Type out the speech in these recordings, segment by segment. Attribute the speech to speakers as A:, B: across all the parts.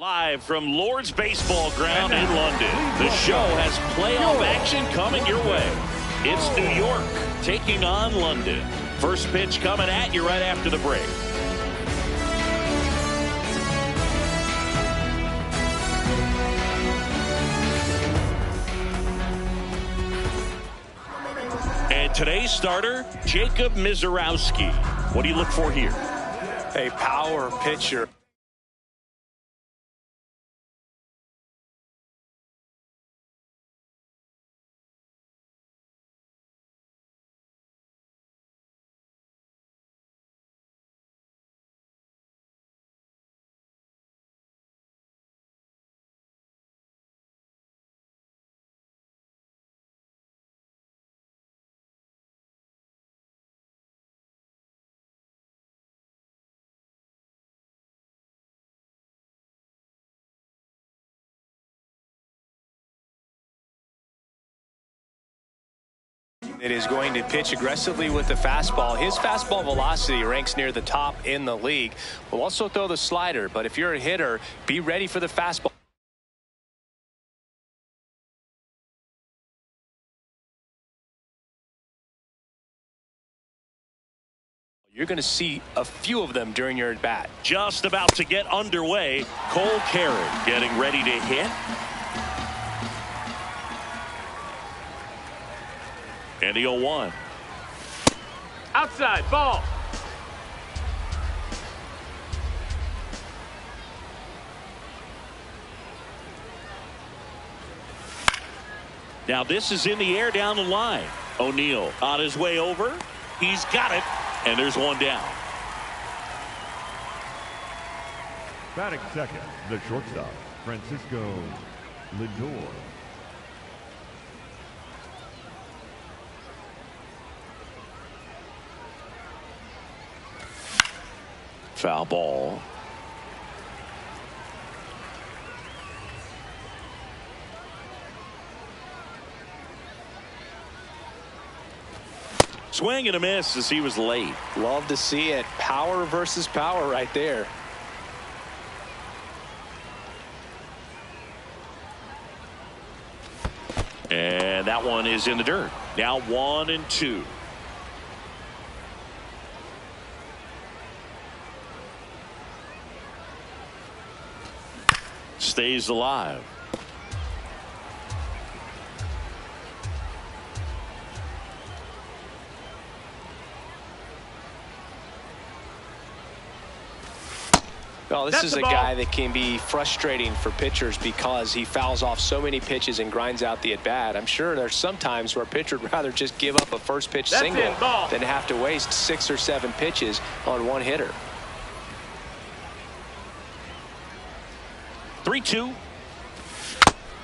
A: Live from Lord's Baseball Ground in London, the show has playoff action coming your way. It's New York taking on London. First pitch coming at you right after the break. And today's starter, Jacob Mizorowski. What do you look for here?
B: A power pitcher. It is going to pitch aggressively with the fastball. His fastball velocity ranks near the top in the league. Will also throw the slider, but if you're a hitter, be ready for the fastball. You're going to see a few of them during your at-bat.
A: Just about to get underway. Cole Carey getting ready to hit. And the 0-1.
C: Outside, ball.
A: Now this is in the air down the line. O'Neill on his way over. He's got it. And there's one down.
D: Batting second, the shortstop, Francisco Lindor.
A: Foul ball. Swing and a miss as he was late.
B: Love to see it. Power versus power right there.
A: And that one is in the dirt. Now 1-2. Stays alive.
B: Well, this is a guy that can be frustrating for pitchers because he fouls off so many pitches and grinds out the at-bat. I'm sure there's some times where a pitcher would rather just give up a first pitch single than have to waste 6 or 7 pitches on one hitter.
A: 3-2.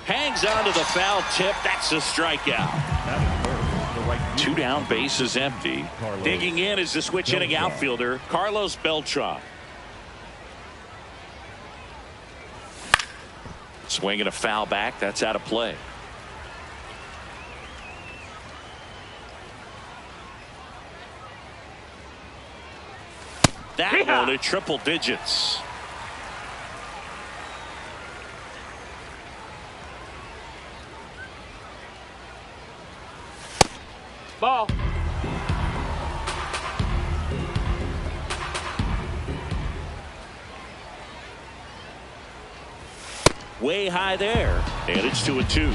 A: Hangs on to the foul tip. That's a strikeout. 2 down, base is empty. Digging in is the switch hitting outfielder, Carlos Beltran. Swinging a foul back. That's out of play. That one at triple digits.
C: Ball.
A: Way high there, and it's 2-2.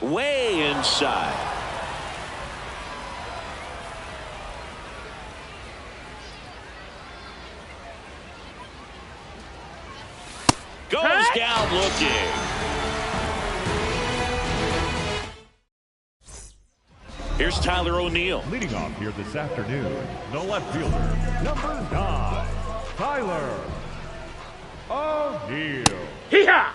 A: Way inside. Goes down looking. Here's Tyler O'Neill.
D: Leading off here this afternoon, the left fielder, number 9, Tyler O'Neill.
C: Hee-haw!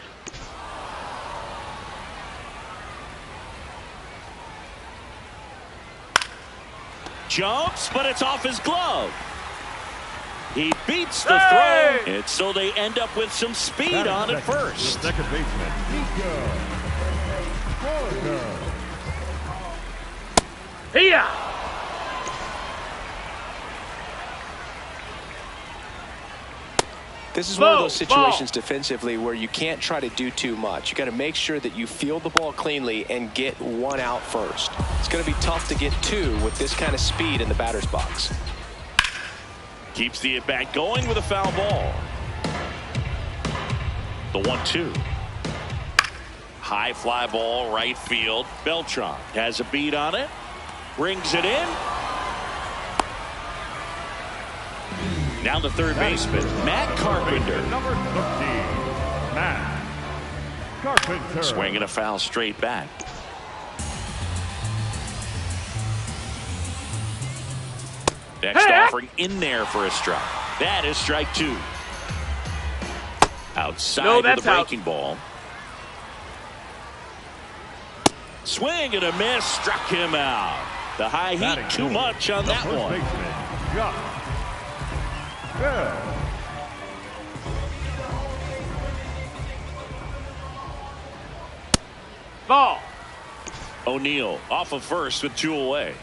A: Jumps, but it's off his glove. He beats the
C: Hey!
A: throw, and so they end up with some speed
D: Batting
A: on at
D: second,
A: first.
D: the second baseman, Nico Walker.
C: Hee-haw!
B: This is one of those
C: Ball.
B: situations defensively where you can't try to do too much. You got to make sure that you field the ball cleanly and get one out first. It's going to be tough to get two with this kind of speed in the batter's box.
A: Keeps the at-bat going with a foul ball. The 1-2. High fly ball, right field. Beltran has a beat on it. Brings it in. Now the third baseman, Matt Carpenter.
D: Number 13, Matt Carpenter.
A: Swinging a foul straight back. Next offering in there for a strike. That is strike 2. Outside with the breaking ball. Swing and a miss, struck him out. The high heat too much on that one.
D: Baseman, Josh. Good.
C: Ball.
A: O'Neill off of first with 2 away.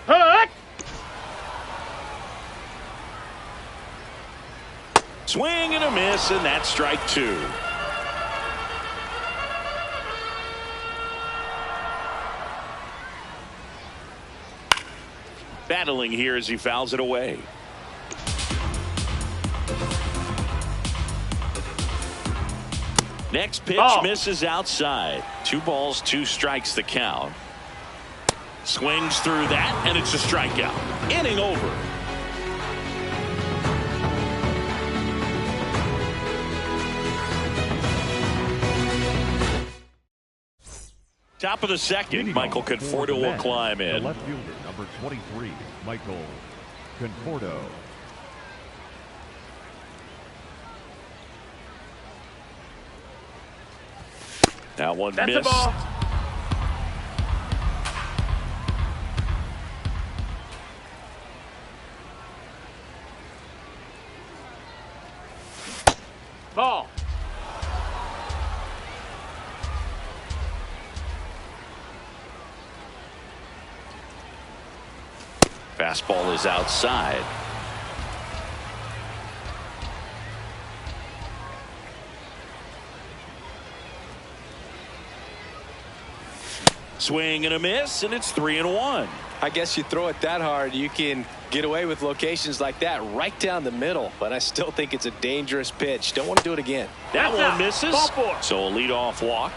C: Hut.
A: Swing and a miss, and that's strike 2. Battling here as he fouls it away. Next pitch misses outside. 2 balls, 2 strikes the count. Swings through that, and it's a strikeout. Inning over. Top of the second, Michael Conforto will climb in.
D: The left fielder, number 23, Michael Conforto.
A: That one
C: That's
A: missed.
C: a ball. Ball.
A: Fastball is outside. Swing and a miss, and it's 3-1.
B: I guess you throw it that hard, you can get away with locations like that right down the middle. But I still think it's a dangerous pitch. Don't want to do it again.
A: That
C: That's
A: one
C: out.
A: misses.
C: Ball 4.
A: So a leadoff walk.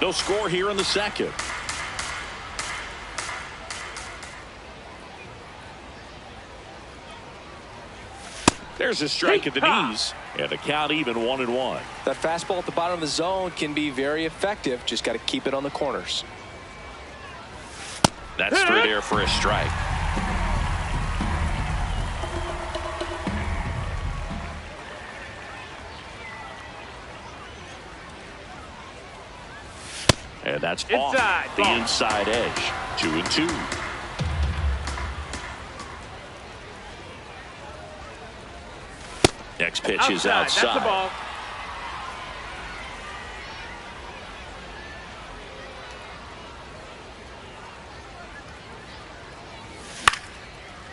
A: No score here in the second. There's a strike at the knees, and the count even 1-1.
B: That fastball at the bottom of the zone can be very effective. Just got to keep it on the corners.
A: That's through there for a strike. And that's
C: Inside.
A: off the
C: Ball.
A: inside edge. 2-2. Next pitch is outside.
C: That's the ball.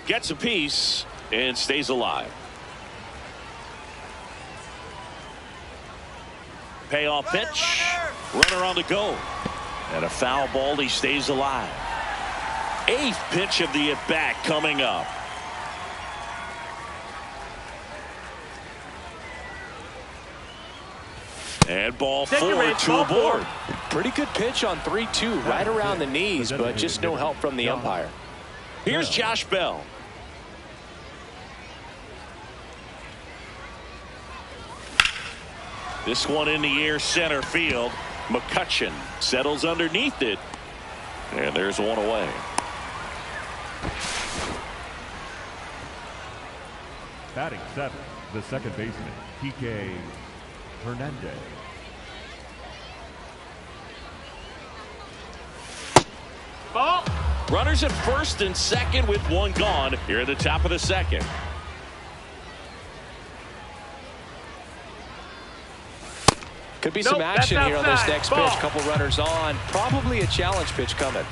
A: Gets a piece and stays alive. Payoff pitch. Runner on the go. And a foul ball. He stays alive. 8th pitch of the at-bat coming up. And ball 4, 2 aboard.
B: Pretty good pitch on 3-2, right around the knees, but just no help from the umpire.
A: Here's Josh Bell. This one in the air, center field. McCutcheon settles underneath it. And there's one away.
D: Batting 7th, the second baseman, Kike Hernandez.
C: Ball.
A: Runners at first and second with one gone here at the top of the second.
B: Could be some action here on this next
C: Ball.
B: pitch. Couple runners on. Probably a challenge pitch coming.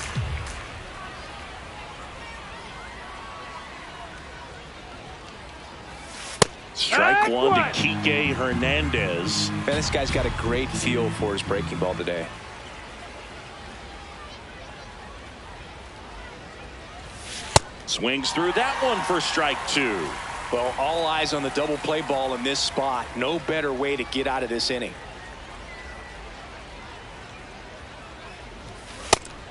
A: Strike one to Kike Hernandez.
B: Man, this guy's got a great feel for his breaking ball today.
A: Swings through that one for strike 2.
B: Well, all eyes on the double play ball in this spot. No better way to get out of this inning.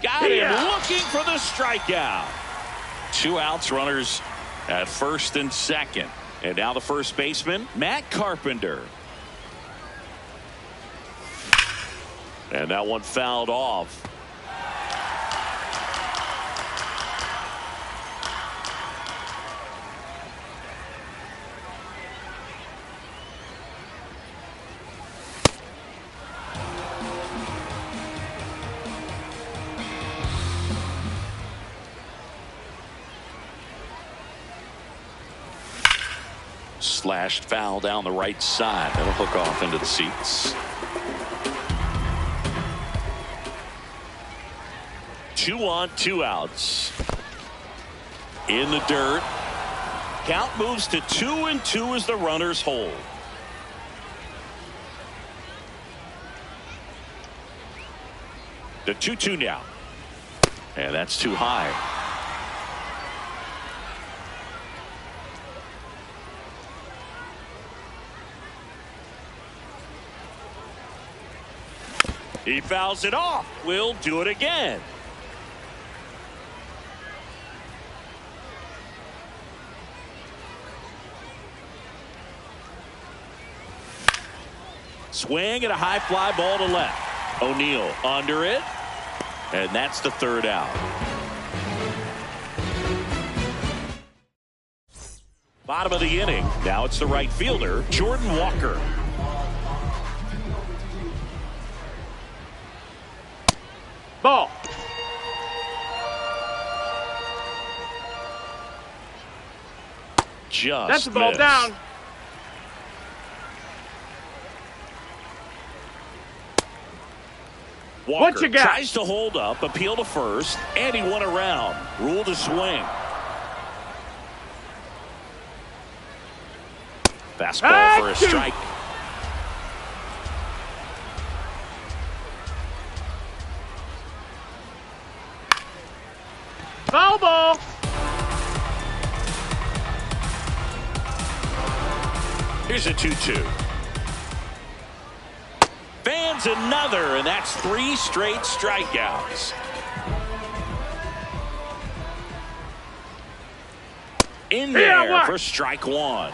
A: Got him looking for the strikeout. 2 outs, runners at first and second. And now the first baseman, Matt Carpenter. And that one fouled off. Slashed foul down the right side. That'll hook off into the seats. 2 on, 2 outs. In the dirt. Count moves to 2-2 as the runners hold. The 2-2 now. And that's too high. He fouls it off. We'll do it again. Swing and a high fly ball to left. O'Neill under it. And that's the 3rd out. Bottom of the inning. Now it's the right fielder, Jordan Walker.
C: Ball.
A: Just
C: That's the ball
A: missed.
C: down.
A: Walker
C: What you got?
A: tries to hold up, appeal to first, and he went around. Rule to swing. Fastball for a strike.
C: Foul ball.
A: Here's a 2-2. Fans another, and that's 3 straight strikeouts. In there for strike 1.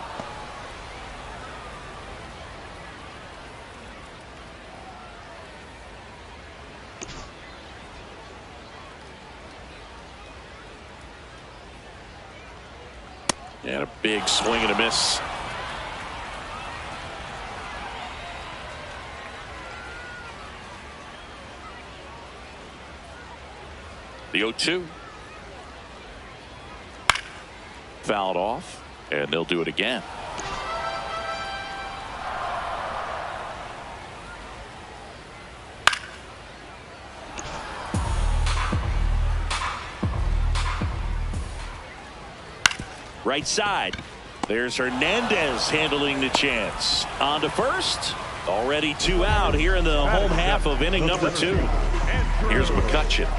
A: And a big swing and a miss. The 0-2. Fouled off, and they'll do it again. Right side. There's Hernandez handling the chance. On to first. Already 2 out here in the home half of inning number 2. Here's McCutchen.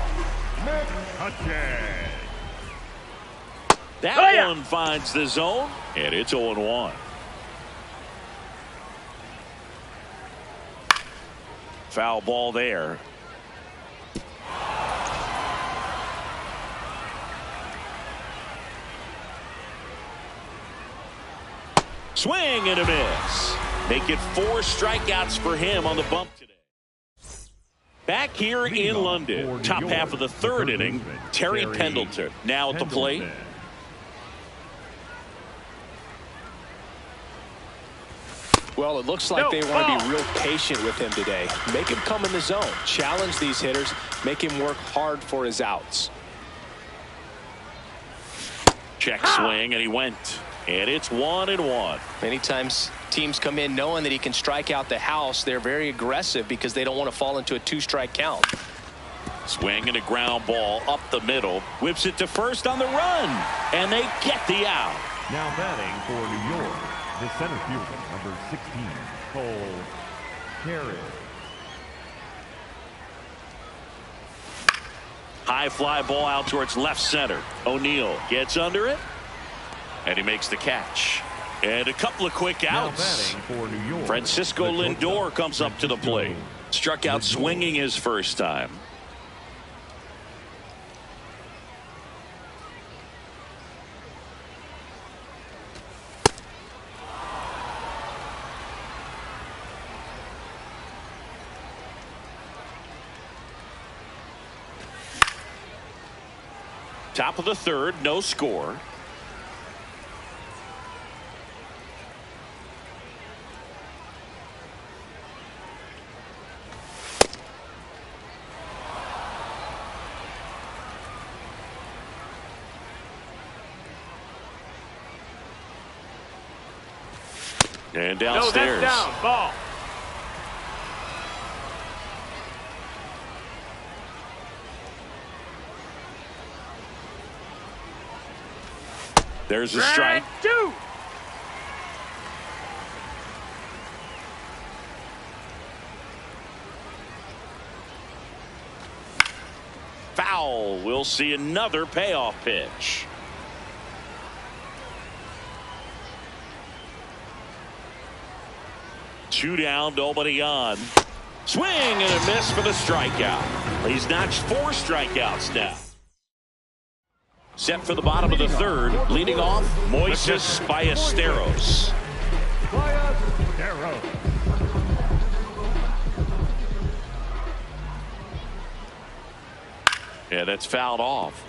A: That one finds the zone, and it's 0-1. Foul ball there. Swing and a miss. Make it 4 strikeouts for him on the bump today. Back here in London, top half of the 3rd inning, Terry Pendleton now at the plate.
B: Well, it looks like they want to be real patient with him today. Make him come in the zone. Challenge these hitters. Make him work hard for his outs.
A: Check swing, and he went. And it's 1-1.
B: Many times teams come in knowing that he can strike out the house. They're very aggressive because they don't want to fall into a 2-strike count.
A: Swing and a ground ball up the middle. Whips it to first on the run. And they get the out.
D: Now batting for New York, the center fielder, number 16, Cole Carey.
A: High fly ball out towards left center. O'Neill gets under it. And he makes the catch. And a couple of quick outs.
D: For New York,
A: Francisco Lindor comes up to the plate. Struck out swinging his first time. Top of the 3rd, no score. And downstairs.
C: No, that's down. Ball.
A: There's a strike.
C: 2.
A: Foul. We'll see another payoff pitch. Two down, nobody on. Swing and a miss for the strikeout. He's notched 4 strikeouts now. Set for the bottom of the 3rd. Leading off, MYPS5EXPERIENCE. Yeah, that's fouled off.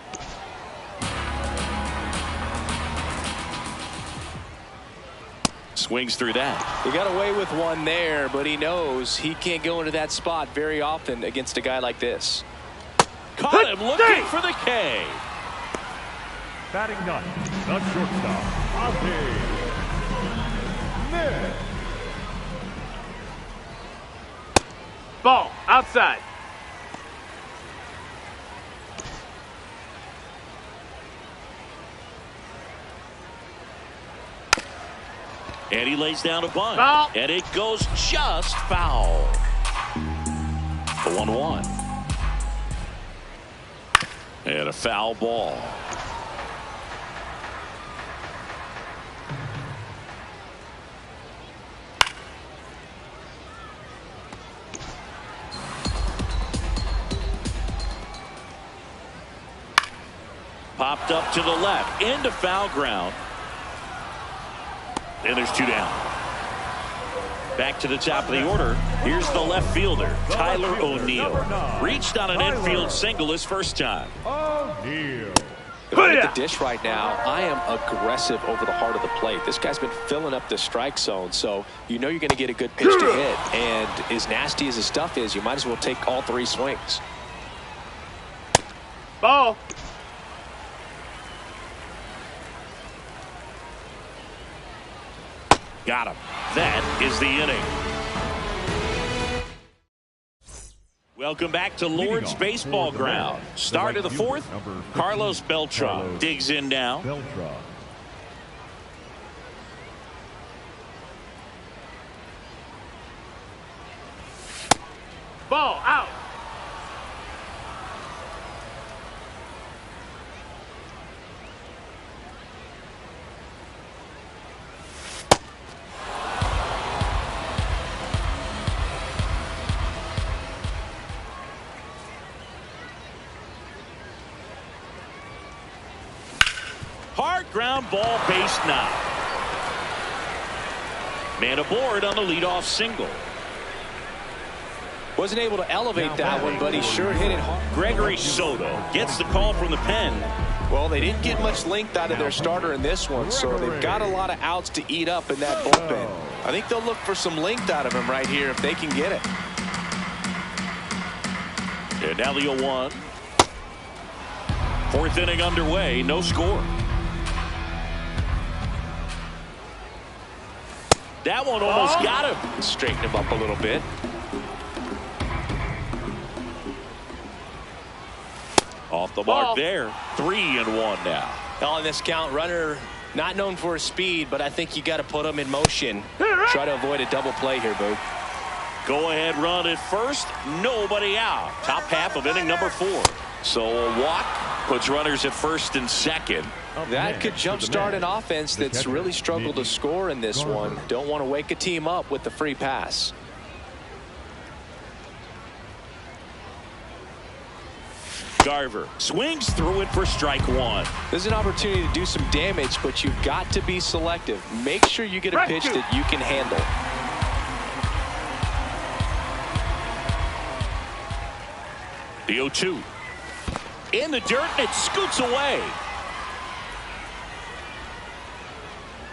A: Swings through that.
B: He got away with one there, but he knows he can't go into that spot very often against a guy like this.
A: Caught him looking for the K.
D: Batting ninth, the shortstop, Nick.
C: Ball. Outside.
A: And he lays down a bunt.
C: Foul.
A: And it goes just foul. The 1-1. And a foul ball. Popped up to the left into foul ground. And there's 2 down. Back to the top of the order. Here's the left fielder, Tyler O'Neill. Reached on an infield single his first time.
D: O'Neill.
B: If I hit the dish right now, I am aggressive over the heart of the plate. This guy's been filling up the strike zone, so you know you're going to get a good pitch to hit. And as nasty as his stuff is, you might as well take all 3 swings.
C: Ball.
A: Got him. That is the inning. Welcome back to Lord's Baseball Ground. Start of the 4th. Carlos Beltran digs in now.
C: Ball out.
A: Hard ground ball, base knock. Man aboard on the leadoff single.
B: Wasn't able to elevate that one, but he sure hit it hard.
A: Gregory Soto gets the call from the pen.
B: Well, they didn't get much length out of their starter in this one, so they've got a lot of outs to eat up in that bullpen. I think they'll look for some length out of him right here if they can get it.
A: And now the 0-1. Fourth inning underway, no score. That one almost got him.
B: Straighten him up a little bit.
A: Off the mark there. 3-1 now.
B: On this count, runner not known for his speed, but I think you got to put him in motion. Try to avoid a double play here, Boog.
A: Go ahead run at first. Nobody out. Top half of inning number 4. So a walk puts runners at first and second.
B: That could jumpstart an offense that's really struggled to score in this one. Don't want to wake a team up with the free pass.
A: Garver swings through it for strike 1.
B: There's an opportunity to do some damage, but you've got to be selective. Make sure you get a pitch that you can handle.
A: The 0-2. In the dirt, and it scoots away.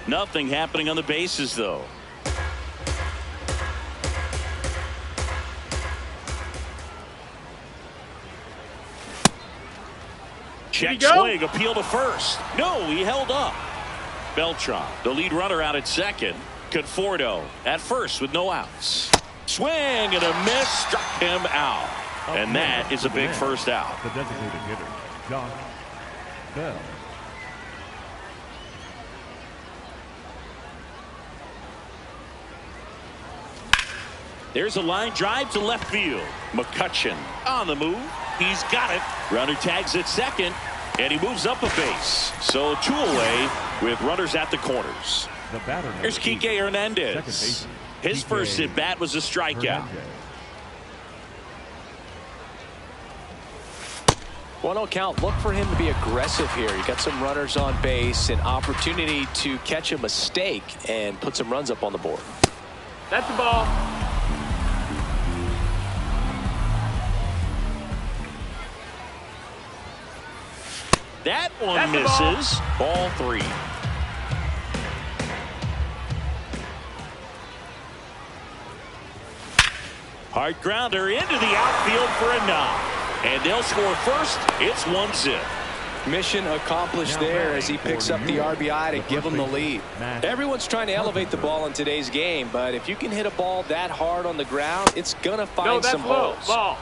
A: Nothing happening on the bases, though. Check swing, appeal to first. No, he held up. Beltran, the lead runner, out at second. Conforto at first with no outs. Swing and a miss, struck him out. And that is a big first out.
D: The designated hitter, Josh Bell.
A: There's a line drive to left field. McCutchen on the move. He's got it. Runner tags at second, and he moves up a base. So 2 away with runners at the corners.
D: The batter,
A: Here's Kike Hernandez. His first at bat was a strikeout.
B: 1-0 count. Look for him to be aggressive here. You got some runners on base, an opportunity to catch a mistake and put some runs up on the board.
C: That's the ball.
A: That one misses. Ball 3. Hard grounder into the outfield for a knock. And they'll score first. It's 1-0.
B: Mission accomplished there as he picks up the RBI to give him the lead. Everyone's trying to elevate the ball in today's game, but if you can hit a ball that hard on the ground, it's going to find some holes.
C: Ball.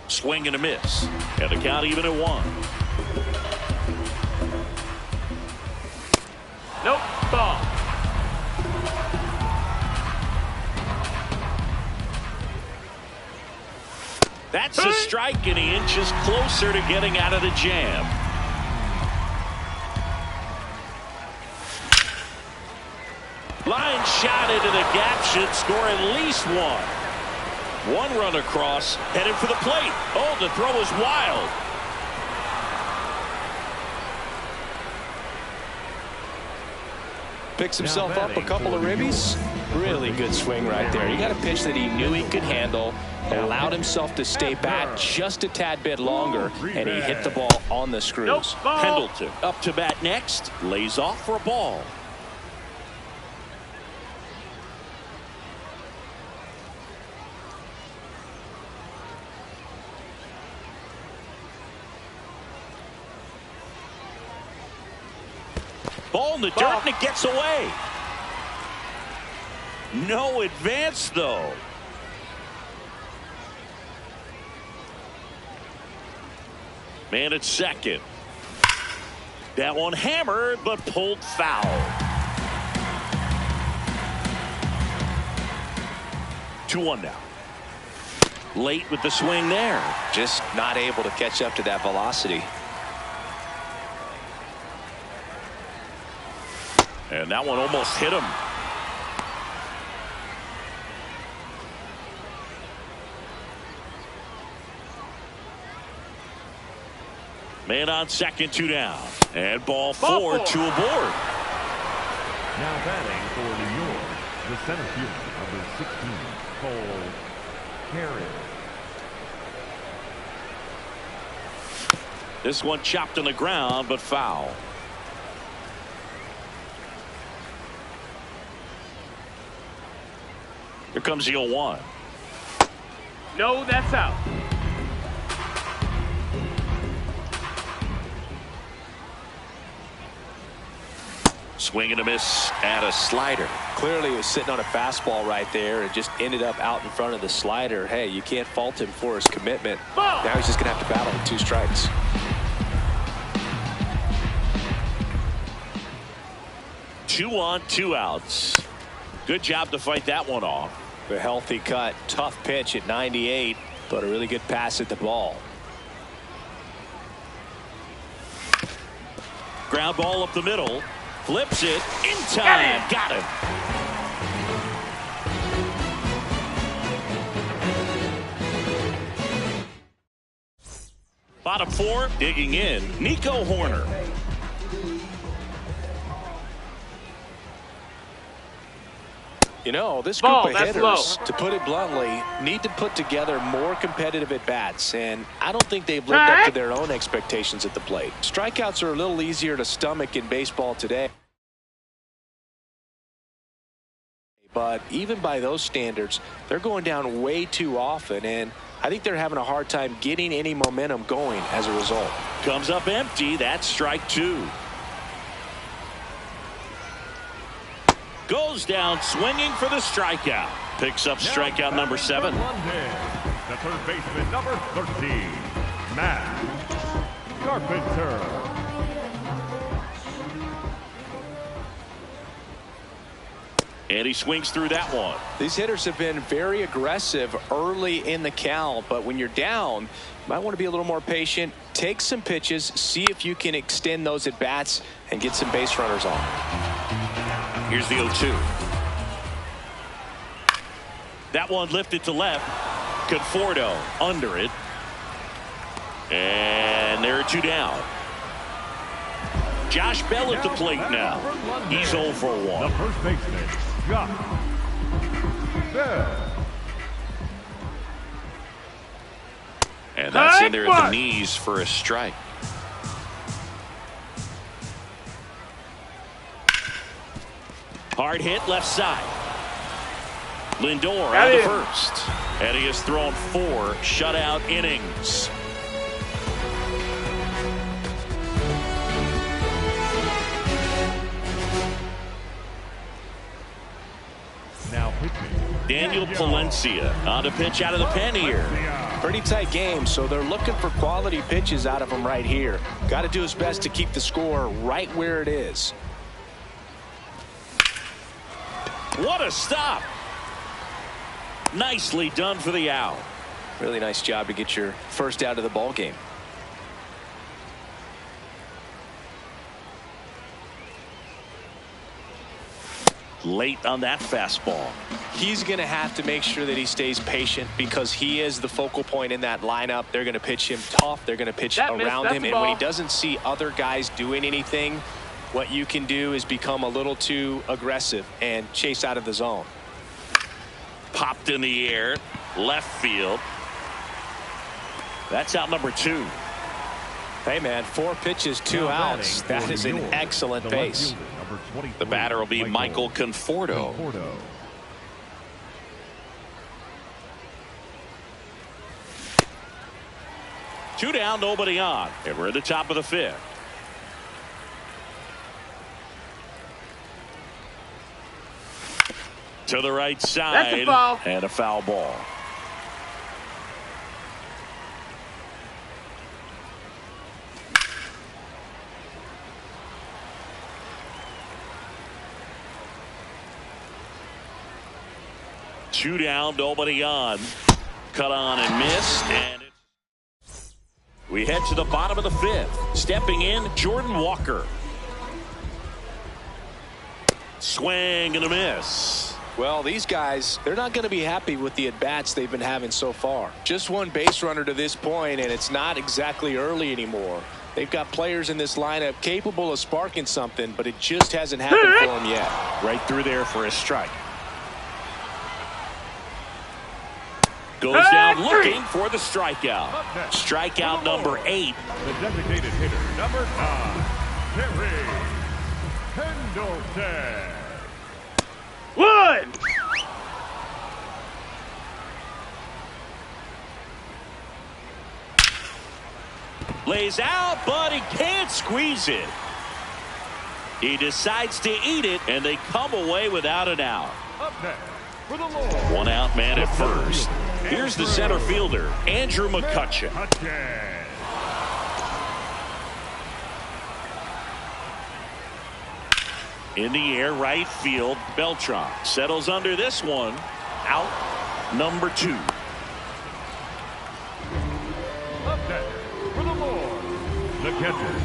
A: Swing and a miss. And the count even at 1.
C: Nope. Ball.
A: That's a strike, and he inches closer to getting out of the jam. Line shot into the gap should score at least 1. 1 run across, headed for the plate. Oh, the throw is wild.
B: Picks himself up a couple of ribbies. Really good swing right there. You got a pitch that he knew he could handle, allowed himself to stay back just a tad bit longer, and he hit the ball on the screws.
A: Pendleton up to bat next, lays off for a ball. Ball in the dirt, and it gets away. No advance, though. Man at second. That one hammered, but pulled foul. Two one now. Late with the swing there.
B: Just not able to catch up to that velocity.
A: And that one almost hit him. Man on second, two down. And ball four, two aboard.
D: Now batting for New York, the center fielder, number 16, Cole Carrick.
A: This one chopped on the ground, but foul. Here comes the 0-1.
C: No, that's out.
A: Swing and a miss at a slider.
B: Clearly he was sitting on a fastball right there and just ended up out in front of the slider. Hey, you can't fault him for his commitment.
C: Ball.
B: Now he's just going to have to battle with 2 strikes.
A: Two on, 2 outs. Good job to fight that one off.
B: A healthy cut. Tough pitch at 98, but a really good pass at the ball.
A: Ground ball up the middle. Flips it in time. Got him. Bottom 4, digging in, Nico Horner.
B: You know, this group
C: Ball,
B: of
C: that's
B: hitters,
C: low.
B: to put it bluntly, need to put together more competitive at-bats, and I don't think they've lived up to their own expectations at the plate. Strikeouts are a little easier to stomach in baseball today. But even by those standards, they're going down way too often, and I think they're having a hard time getting any momentum going as a result.
A: Comes up empty. That's strike 2. Goes down swinging for the strikeout. Picks up strikeout number 7.
D: The third baseman, number 13, Matt Carpenter.
A: And he swings through that one.
B: These hitters have been very aggressive early in the count, but when you're down, you might want to be a little more patient. Take some pitches, see if you can extend those at bats and get some base runners on.
A: Here's the 0-2. That one lifted to left. Conforto under it. And there are 2 down. Josh Bell at the plate now. He's 0 for 1.
D: The first baseman, Josh Bell.
A: And that's in there at the knees for a strike. Hard hit left side. Lindor out of the first. And he has thrown 4 shutout innings.
D: Now pitching,
A: Daniel Palencia on to pitch out of the pen here.
B: Pretty tight game, so they're looking for quality pitches out of him right here. Got to do his best to keep the score right where it is.
A: What a stop. Nicely done for the out.
B: Really nice job to get your first out of the ball game.
A: Late on that fastball.
B: He's going to have to make sure that he stays patient because he is the focal point in that lineup. They're going to pitch him tough. They're going to pitch around him. And when he doesn't see other guys doing anything, what you can do is become a little too aggressive and chase out of the zone.
A: Popped in the air. Left field. That's out number 2.
B: Hey, man, 4 pitches, 2 outs. That is an excellent pace.
A: The batter will be Michael Conforto. Two down, nobody on. And we're at the top of the 5th. To the right side.
C: That's a foul.
A: And a foul ball. 2 down, nobody on. Cut on and missed, and we head to the bottom of the 5th. Stepping in, Jordan Walker. Swing and a miss.
B: Well, these guys, they're not going to be happy with the at-bats they've been having so far. Just one base runner to this point, and it's not exactly early anymore. They've got players in this lineup capable of sparking something, but it just hasn't happened for them yet.
A: Right through there for a strike. Goes down looking for the strikeout. Strikeout number 8.
D: The designated hitter, number 9, Terry Pendleton.
C: 1.
A: Lays out, but he can't squeeze it. He decides to eat it, and they come away without an out.
D: Up next, for the Lord.
A: 1 out man at first. Here's the center fielder, Andrew McCutcheon. In the air, right field, Beltran settles under this one. Out number 2.
D: Up next, for the Lord, the catcher,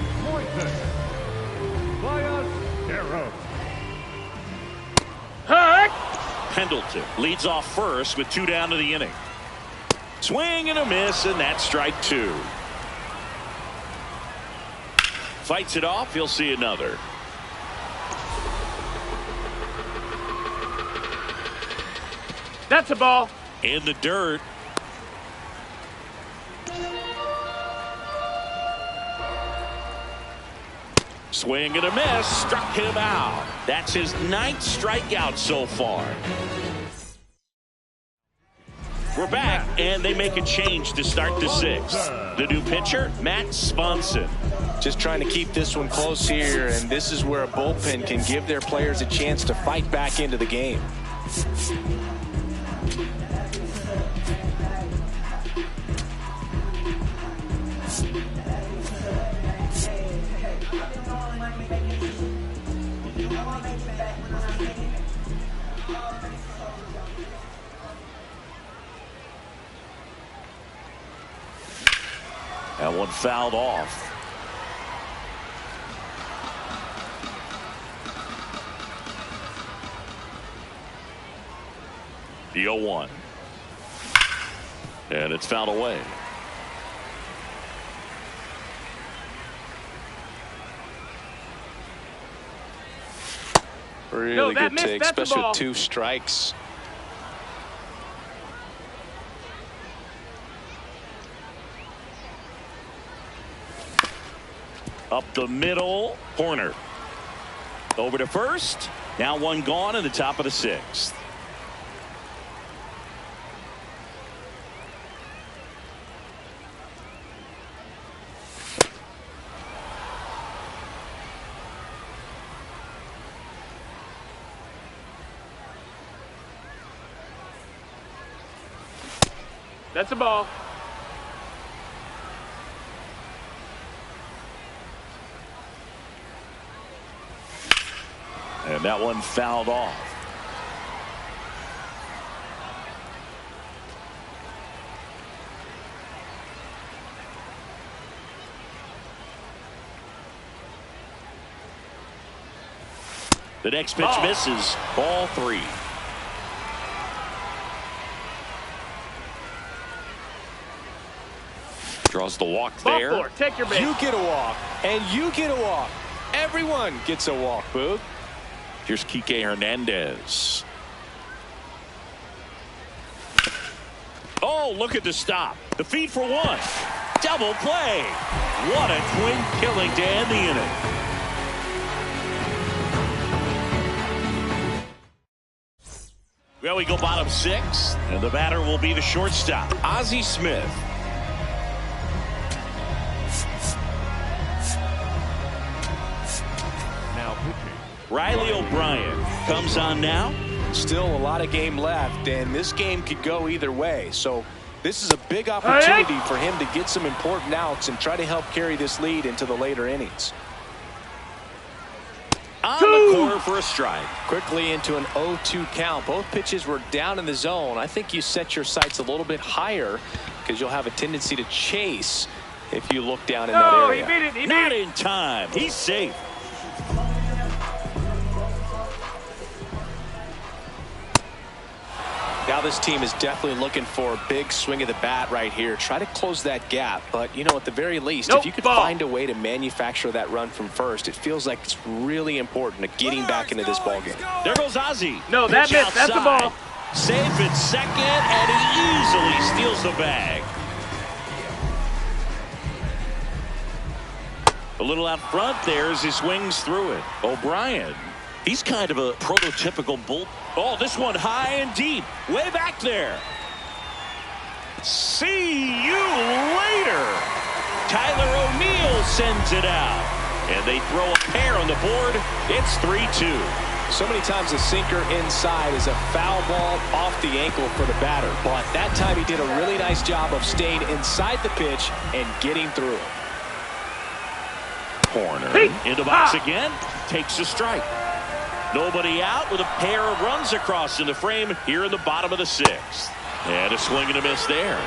A: Pendleton leads off first with 2 down to the inning. Swing and a miss, and that's strike 2. Fights it off. He'll see another.
C: That's a ball.
A: In the dirt. Swing and a miss. Struck him out. That's his 9th strikeout so far. We're back, and they make a change to start the 6th. The new pitcher, Matt Sponson.
B: Just trying to keep this one close here, and this is where a bullpen can give their players a chance to fight back into the game.
A: That one fouled off. The 0-1. And it's fouled away.
B: Really good
C: missed.
B: take,
C: That's
B: especially with 2 strikes.
A: Up the middle, corner. Over to first. Now 1 gone in the top of the 6th.
C: That's a ball.
A: And that one fouled off. The next pitch misses. Ball 3. Draws the walk there.
C: Ball 4. Take your base.
B: You get a walk, and you get a walk. Everyone gets a walk, Boog.
A: Here's Kike Hernandez. Oh, look at the stop. The feed for 1. Double play. What a twin killing to end the inning. Well, we go bottom 6, and the batter will be the shortstop, Ozzie Smith.
D: Now pitching.
A: Riley O'Brien comes on now.
B: Still a lot of game left, and this game could go either way. So this is a big opportunity for him to get some important outs and try to help carry this lead into the later innings.
A: On the corner for a strike.
B: Quickly into an 0-2 count. Both pitches were down in the zone. I think you set your sights a little bit higher because you'll have a tendency to chase if you look down in that area.
C: He beat it. He beat
A: Not
C: it.
A: in time. He's safe.
B: Now this team is definitely looking for a big swing of the bat right here. Try to close that gap. But, you know, at the very least, if you could find a way to manufacture that run from first, it feels like it's really important to getting back into this ballgame.
A: There goes Ozzie.
C: No, that
A: Pitch
C: missed. That's the
A: outside.
C: ball.
A: Safe at second, and he easily steals the bag. A little out front there as he swings through it. O'Brien, he's kind of a prototypical bull. Oh, this one high and deep, way back there. See you later. Tyler O'Neill sends it out, and they throw a pair on the board. It's 3-2.
B: So many times the sinker inside is a foul ball off the ankle for the batter. But that time he did a really nice job of staying inside the pitch and getting through it.
A: Corner into box again, takes a strike. Nobody out with a pair of runs across in the frame here in the bottom of the sixth. And a swing and a miss there.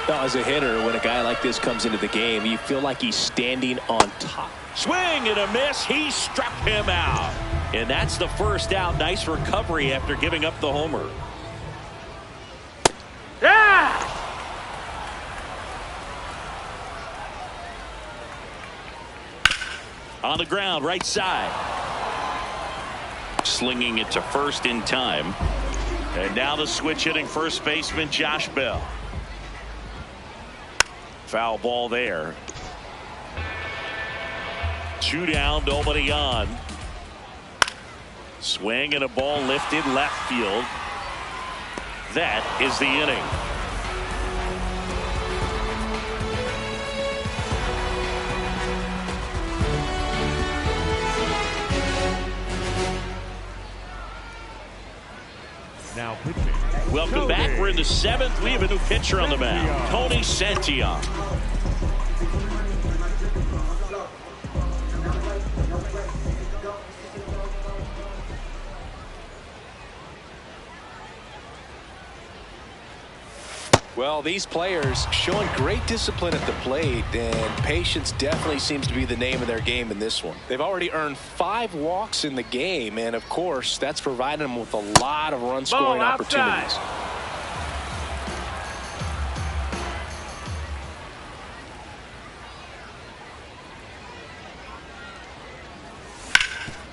B: Now, as a hitter, when a guy like this comes into the game, you feel like he's standing on top.
A: Swing and a miss. He struck him out. And that's the first out. Nice recovery after giving up the homer.
C: Yeah!
A: On the ground, right side. Slinging it to first in time. And now the switch hitting first baseman Josh Bell. Foul ball there. 2 down, nobody on. Swing and a ball lifted left field. That is the inning.
D: Now pitching.
A: Welcome back. We're in the 7th. We have a new pitcher on the mound, Tony Santillan.
B: Well, these players showing great discipline at the plate, and patience definitely seems to be the name of their game in this one. They've already earned 5 walks in the game, and of course, that's provided them with a lot of run-scoring opportunities.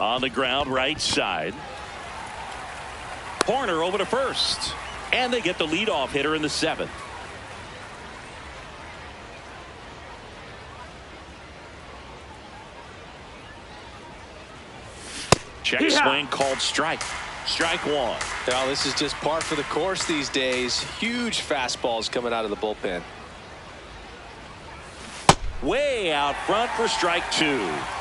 A: On the ground, right side. Horner over to first. And they get the leadoff hitter in the 7th. Check swing called strike. Strike 1.
B: Now, this is just par for the course these days. Huge fastballs coming out of the bullpen.
A: Way out front for strike 2.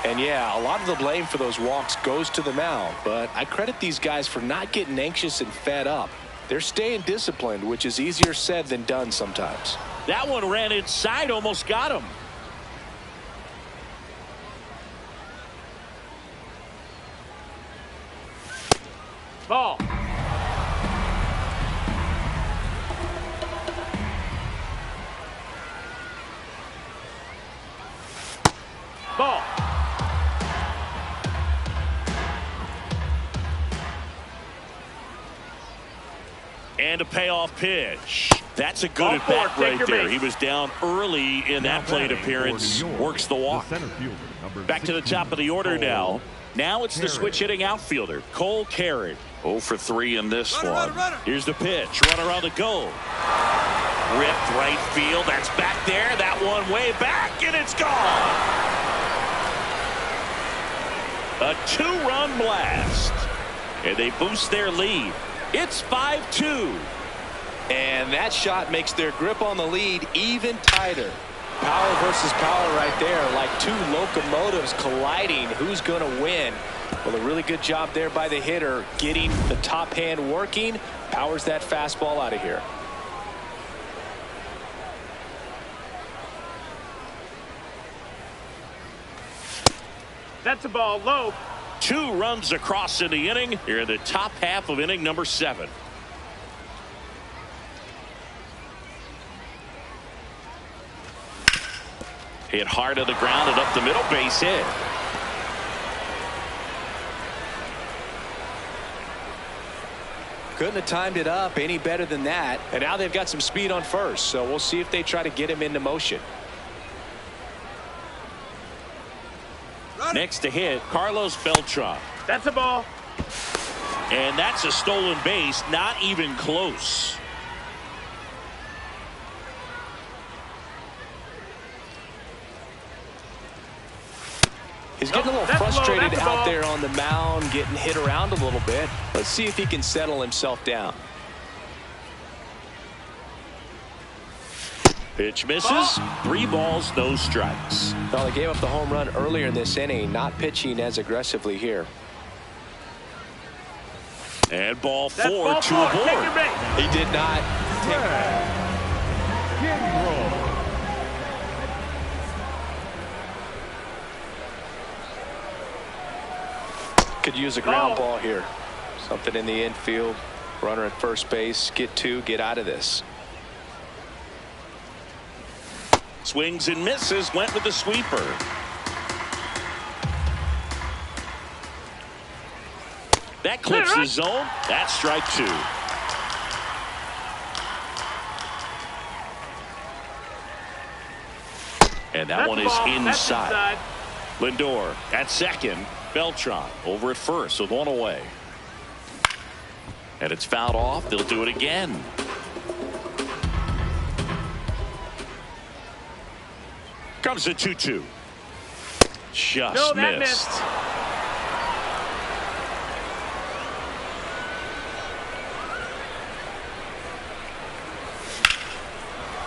B: And yeah, a lot of the blame for those walks goes to the mound. But I credit these guys for not getting anxious and fed up. They're staying disciplined, which is easier said than done sometimes.
A: That one ran inside, almost got him.
C: Ball. Ball.
A: And a payoff pitch. That's a good at bat right there. He was down early in that plate appearance. Works the walk. Back to the top of the order now. Now it's the switch hitting outfielder, Cole Carrick. 0 for 3 in this one. Here's the pitch. Runner on the go. Ripped right field. That's back there. That one way back, and it's gone. A 2-run blast. And they boost their lead. It's 5-2.
B: And that shot makes their grip on the lead even tighter. Power versus power right there, like 2 locomotives colliding. Who's going to win? Well, a really good job there by the hitter, getting the top hand working. Powers that fastball out of here.
C: That's a ball low.
A: 2 runs across in the inning. Here in the top half of inning number 7. Hit hard to the ground and up the middle, base hit.
B: Couldn't have timed it up any better than that. And now they've got some speed on first, so we'll see if they try to get him into motion.
A: Next to hit, Carlos Beltran.
C: That's a ball.
A: And that's a stolen base, not even close.
B: He's getting a little frustrated out there on the mound, getting hit around a little bit. Let's see if he can settle himself down.
A: Pitch misses. 3 balls, no strikes.
B: Well, they gave up the home run earlier in this inning, not pitching as aggressively here.
A: And ball 4
C: ball
A: to
C: 4.
A: a board.
C: Take your base.
B: He did not. Could use a ground ball here. Something in the infield. Runner at first base. Get 2. Get out of this.
A: Swings and misses. Went with the sweeper. That clips the zone. That's strike 2. And that one is inside. Lindor at second. Beltran over at first with 1 away. And it's fouled off. They'll do it again. Comes the 2-2. Just missed.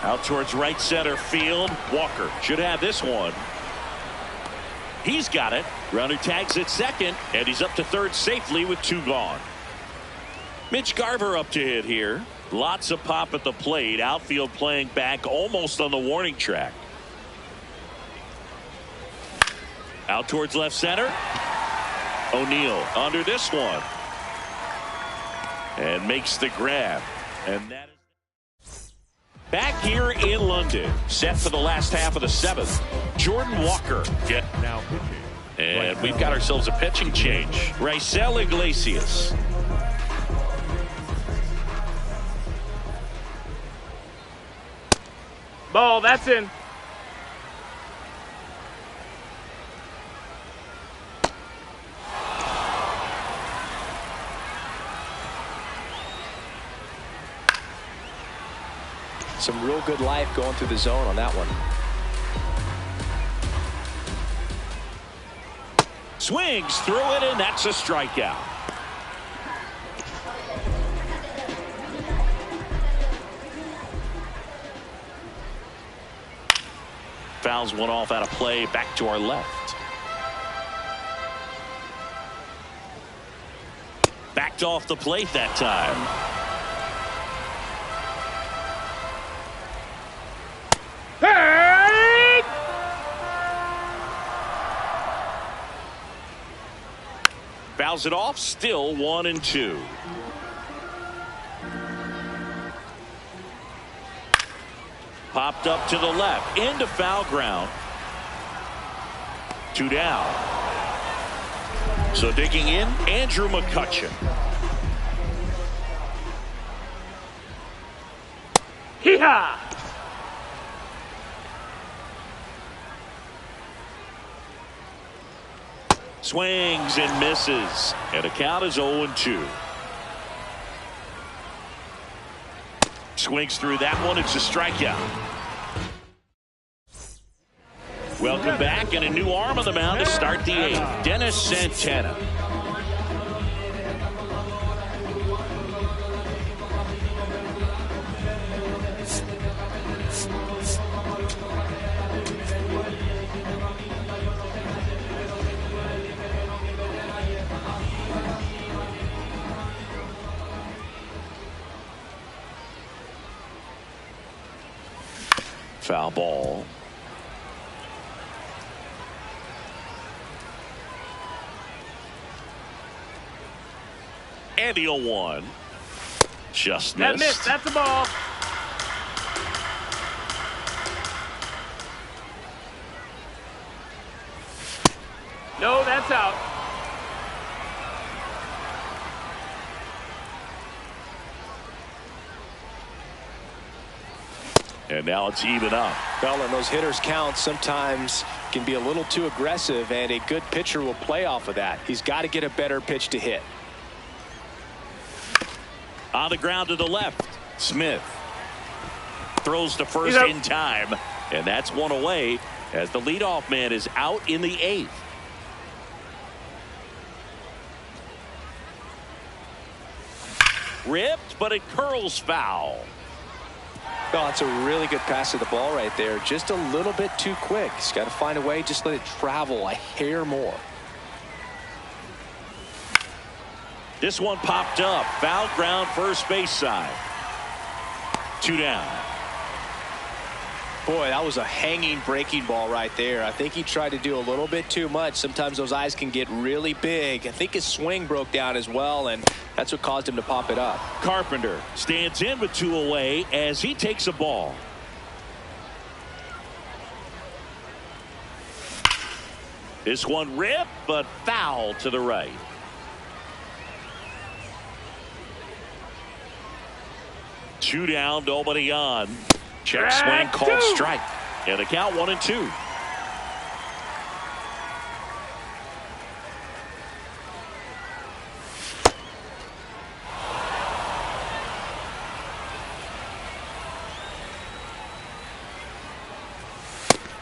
A: Out towards right center field. Walker should have this one. He's got it. Runner tags at second, and he's up to third safely with 2 gone. Mitch Garver up to hit here. Lots of pop at the plate. Outfield playing back almost on the warning track. Out towards left center. O'Neill under this one. And makes the grab. And that is back here in London. Set for the last half of the 7th. Jordan Walker.
D: Now pitching.
A: And we've got ourselves a pitching change. Raisel Iglesias.
C: Ball, that's in.
B: Some real good life going through the zone on that one.
A: Swings through it, and that's a strikeout. Fouls one off out of play, back to our left. Backed off the plate that time.
C: Hey!
A: Fouls it off, still 1-2. Popped up to the left, into foul ground. 2 down. So digging in, Andrew McCutchen.
C: Hee-haw!
A: Swings and misses. And the count is 0-2. Swings through that one. It's a strikeout. Welcome back, and a new arm on the mound to start the 8th. Dennis Santana. Foul ball. And the 0-1. Just
C: That
A: missed.
C: missed. That's a ball. No, that's out.
A: And now it's even up.
B: Well, and those hitters count sometimes can be a little too aggressive, and a good pitcher will play off of that. He's got to get a better pitch to hit.
A: On the ground to the left. Smith throws to first in time, and that's one away as the leadoff man is out in the 8th. Ripped, but it curls foul.
B: Well, it's a really good pass to the ball right there. Just a little bit too quick. He's got to find a way. Just let it travel a hair more.
A: This one popped up. Foul ground first base side. 2 down.
B: Boy, that was a hanging breaking ball right there. I think he tried to do a little bit too much. Sometimes those eyes can get really big. I think his swing broke down as well, and that's what caused him to pop it up.
A: Carpenter stands in with 2 away as he takes a ball. This one ripped, but foul to the right. Two down, nobody on. Check swing called strike. And the count 1-2.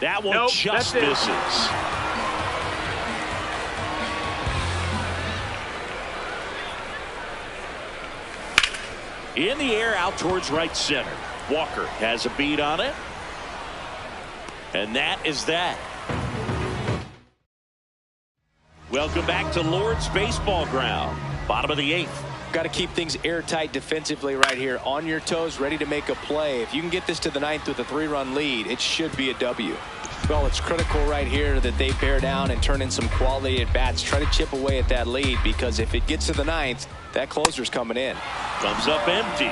A: That one just misses. In the air out towards right center. Walker has a beat on it. And that is that. Welcome back to Lord's Baseball Ground. Bottom of the 8th.
B: Got to keep things airtight defensively right here. On your toes, ready to make a play. If you can get this to the 9th with a 3-run lead, it should be a W. Well, it's critical right here that they bear down and turn in some quality at bats. Try to chip away at that lead, because if it gets to the 9th, that closer's coming in.
A: Comes up empty.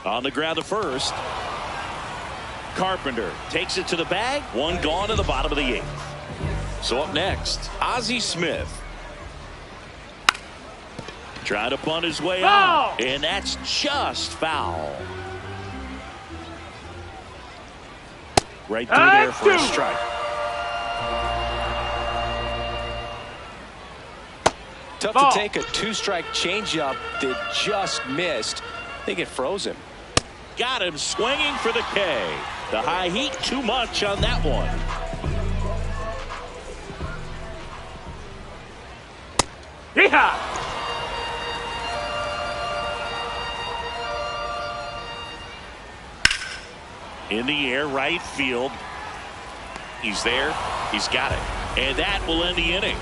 A: On the ground to first. Carpenter takes it to the bag. One gone to the bottom of the 8th. So up next, Ozzie Smith. Trying to bunt his way out. And that's just foul. Right through there for a strike.
B: Tough to take a 2-strike changeup that just missed. I think it froze him.
A: Got him swinging for the K. The high heat too much on that one.
C: Yeehaw!
A: In the air, right field. He's there. He's got it. And that will end the inning.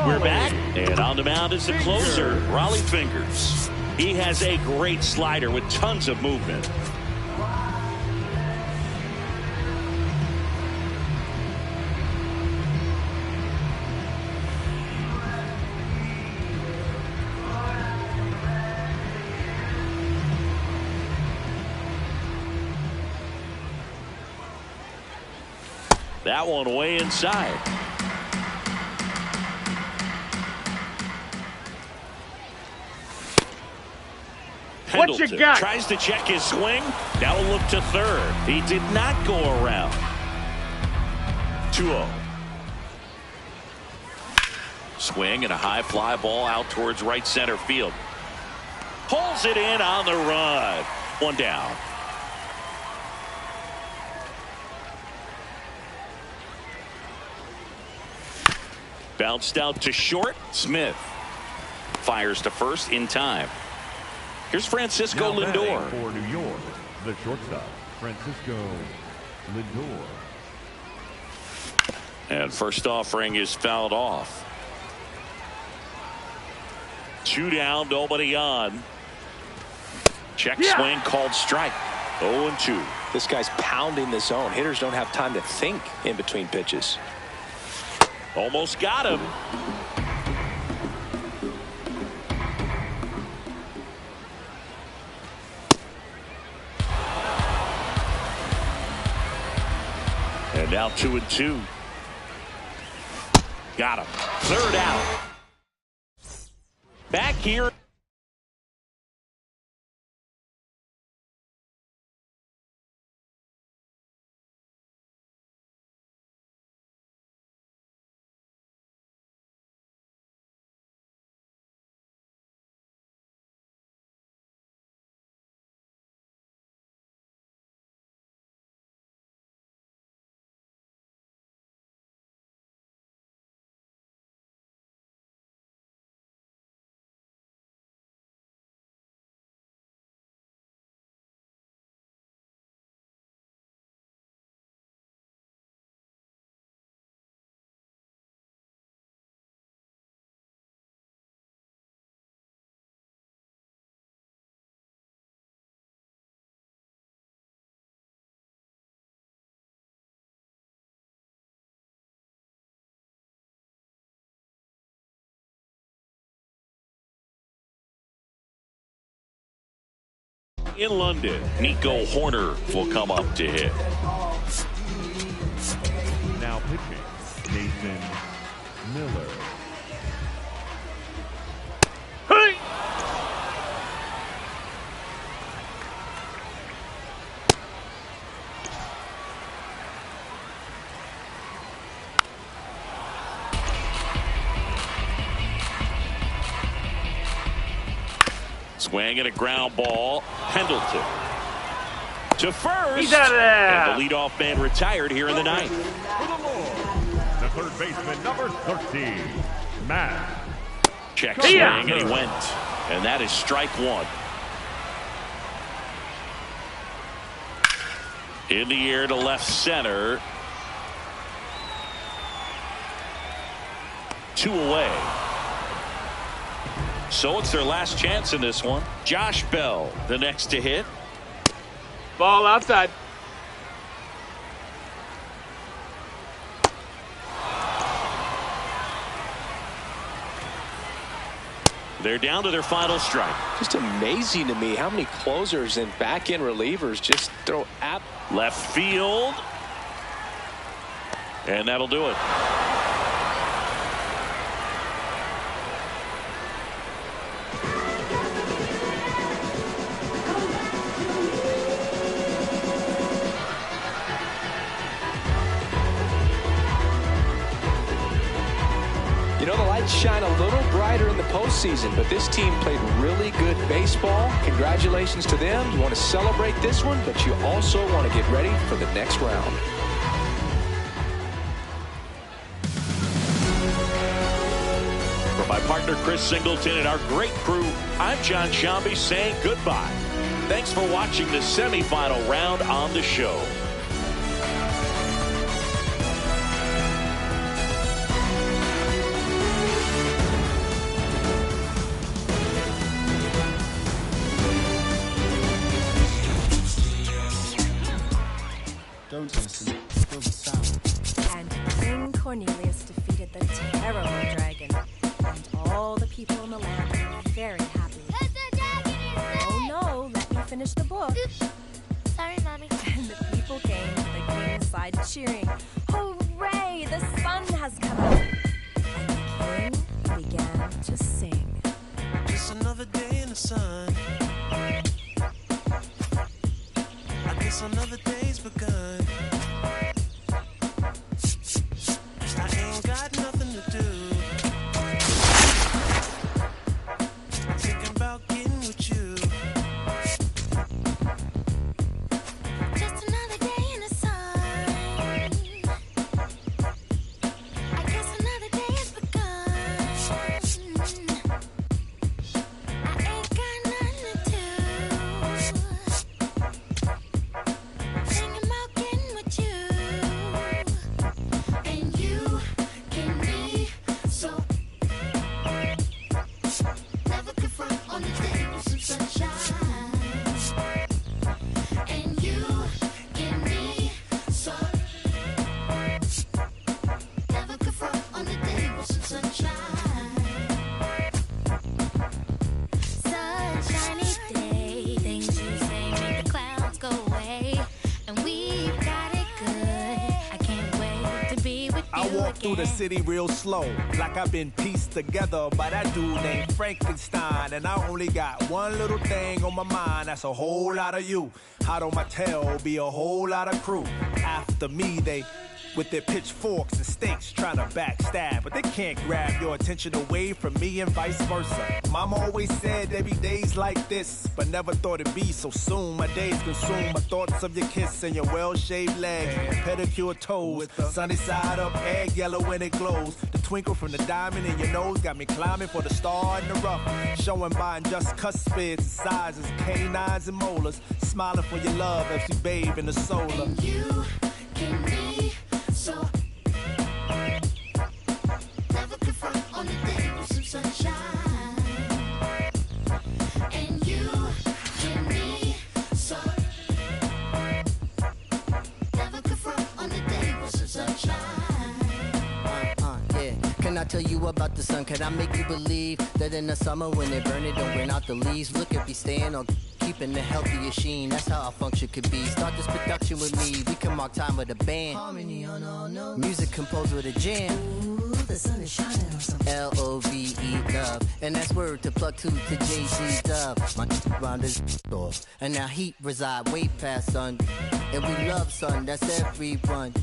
A: We're back, and on the mound is the closer, Raleigh Fingers. He has a great slider with tons of movement. That one way inside.
C: What you got?
A: Tries to check his swing. Now we'll look to third. He did not go around. 2-0. Swing and a high fly ball out towards right center field. Pulls it in on the run. One down. Bounced out to short. Smith fires to first in time. Here's Francisco
D: Now
A: Lindor.
D: For New York, the shortstop, Francisco Lindor.
A: And first offering is fouled off. 2 down, nobody on. Check swing called strike. 0-2.
B: This guy's pounding the zone. Hitters don't have time to think in between pitches.
A: Almost got him. And now 2-2. Got him. Third out. Back here. In London, Nico Horner will come up to hit.
D: Now pitching, Nathan Miller.
C: Hey!
A: Swing and a ground ball. Pendleton to first.
C: He's out of there.
A: And the leadoff man retired here in the ninth.
D: The third baseman, number 30, Matt.
A: Check swing, and he went. And that is strike one. In the air to left center. 2 away. So it's their last chance in this one. Josh Bell, the next to hit.
C: Ball outside.
A: They're down to their final strike.
B: Just amazing to me how many closers and back-end relievers just throw at
A: Left field. And that'll do it.
B: You know, the lights shine a little brighter in the postseason, but this team played really good baseball. Congratulations to them. You want to celebrate this one, but you also want to get ready for the next round.
A: For my partner Chris Singleton and our great crew, I'm John Shambi saying goodbye. Thanks for watching the semifinal round on the show.
E: Don't listen, feel the sound.
F: And King Cornelius defeated the terrible dragon. And all the people in the land were very happy. Oh no, let me finish the book.
G: Oops. Sorry, Mommy.
F: And the people came to the king's side cheering. Hooray, the sun has come out. And the king began to sing.
E: Just another day in the sun. I guess another day's begun. I ain't got nothing to do. Thinking about getting with you.
G: Just another day in the sun. I guess another day has begun. I ain't got nothing to do.
H: through the city real slow, like I've been pieced together by that dude named Frankenstein. And I only got one little thing on my mind, that's a whole lot of you. Hot on my tail be a whole lot of crew. After me, they with their pitchforks and stakes trying to backstab, but they can't grab your attention away from me and vice versa. Mama always said there be days like this, but never thought it'd be so soon. My days consume my thoughts of your kiss and your well-shaved legs, pedicure toes, with the sunny side up, egg yellow when it glows. The twinkle from the diamond in your nose got me climbing for the star in the rough, showing by just cuspids and sizes, canines and molars, smiling for your love as we bathe in the solar.
G: You can be so never confront on the day with some sunshine. And you can be so never confront on the day with some sunshine.
I: Yeah. Can I tell you about the sun? Can I make you believe that in the summer when they burn it, don't bring out the leaves? Look at me staying on keeping the healthier sheen. That's how our function could be. Start this production with me. We can mark time with a band. Harmony on all notes. Music composed with a jam. Ooh, the sun is shining on something. L-O-V-E, love. And that's word to plug to Jay-Z dub. My round is off. And now heat reside way past sun. And we love sun, that's everyone.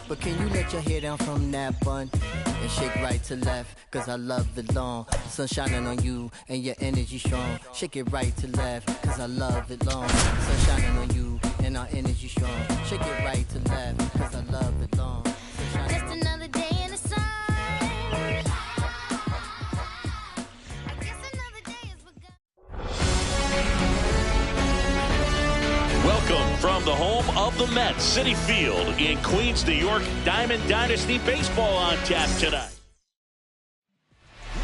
I: But can you let your hair down from that bun and shake right to left? Cause I love the long sun shining on you and your energy strong. Shake it right to left, cause I love it long. Sun shining on you and our energy strong. Shake it right to left, cause I love it long.
G: Just another day in the sun. I guess another day has begun.
A: Welcome from the home of the Mets, Citi Field in Queens, New York. Diamond Dynasty baseball on tap tonight.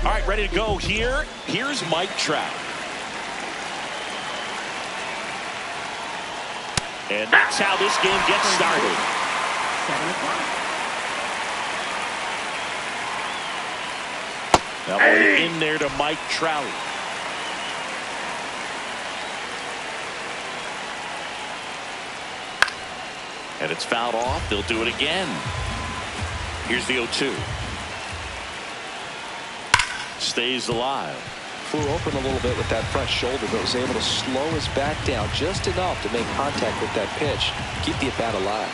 A: All right, ready to go here. Here's Mike Trout. And that's how this game gets started.
J: 7 o'clock.
A: That one in there to Mike Trout. And it's fouled off. They'll do it again. Here's the 0-2. Stays alive.
B: Flew open a little bit with that front shoulder, but was able to slow his back down just enough to make contact with that pitch. Keep the at-bat alive.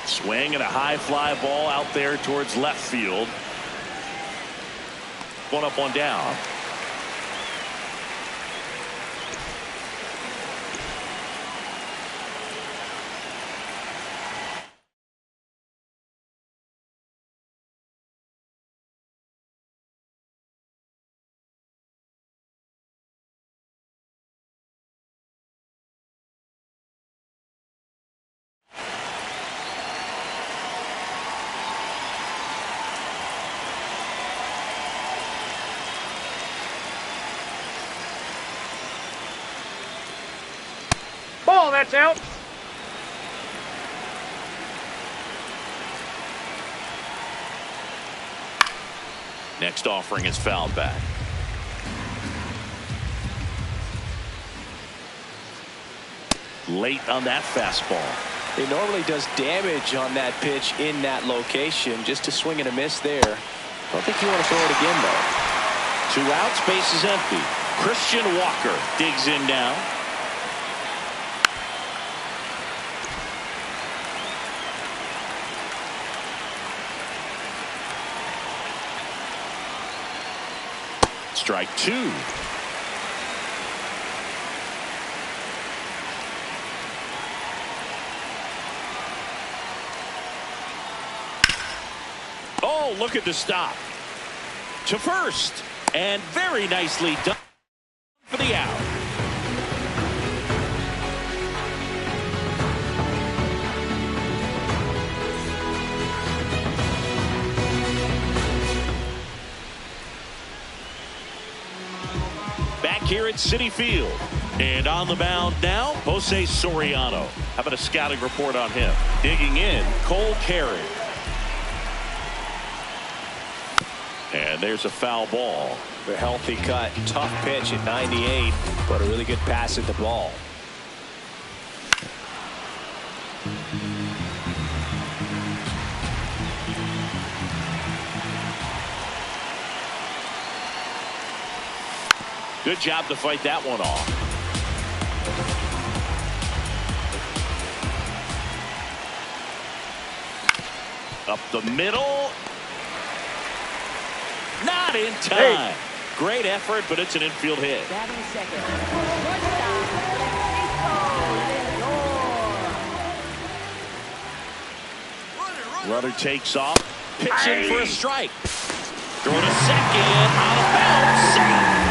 A: Swing and a high fly ball out there towards left field. One up, one down.
C: Ball, that's out.
A: Next offering is fouled back. Late on that fastball.
B: It normally does damage on that pitch in that location. Just a swing and a miss there. Don't think you want to throw it again, though.
A: 2 outs, base is empty. Christian Walker digs in now. Strike 2. Oh, look at the stop. To first. And very nicely done for the out. Back here at Citi Field. And on the mound now, Jose Soriano. How about a scouting report on him? Digging in, Cole Carey. And there's a foul ball.
B: A healthy cut. Tough pitch at 98, but a really good pass at the ball.
A: Good job to fight that one off. Up the middle. Not in time. Great effort, but it's an infield hit.
J: Batting second. Shortstop, Francisco Lindor.
A: Runner takes off. Pitching for a strike. Throw to second. Out of bounds. Safe.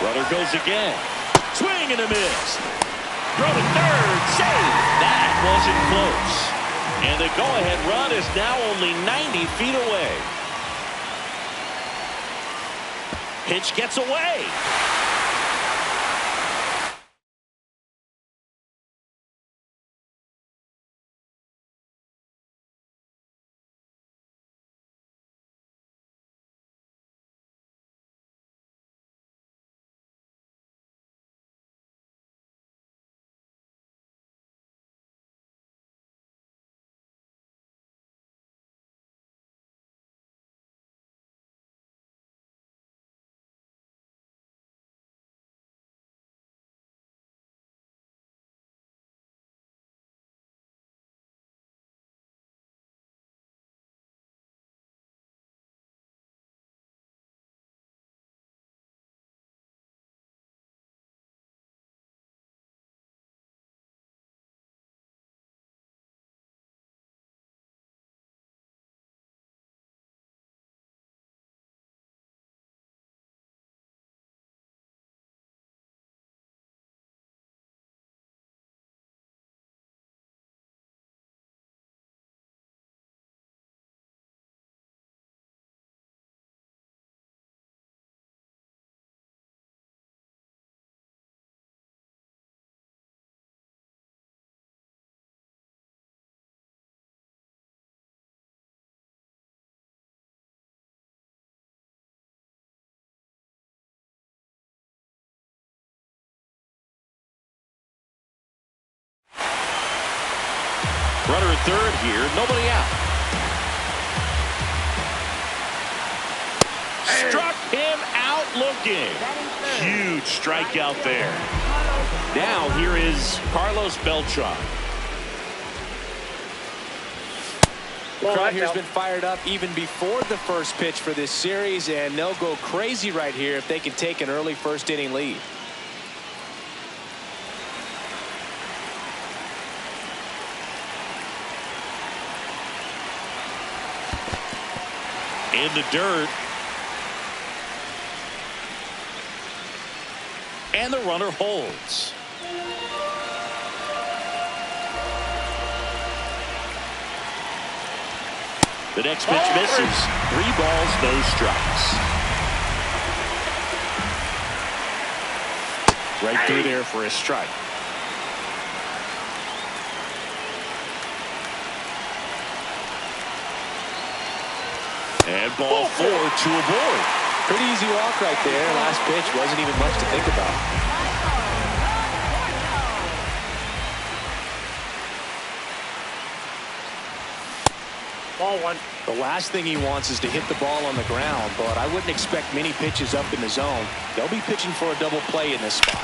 A: Runner goes again. Swing and a miss. Throw to third. Save. That wasn't close. And the go-ahead run is now only 90 feet away. Pitch gets away. Runner at third here. Nobody out. Struck him out looking. Huge strikeout there. Now here is Carlos Beltran.
B: The crowd here has been fired up even before the first pitch for this series, and they'll go crazy right here if they can take an early first inning lead.
A: In the dirt. And the runner holds. The next pitch misses. 3 balls, no strikes. Right through there for a strike. And ball 4, 2 aboard.
B: Pretty easy walk right there. Last pitch wasn't even much to think about.
C: Ball 1.
B: The last thing he wants is to hit the ball on the ground, but I wouldn't expect many pitches up in the zone. They'll be pitching for a double play in this spot.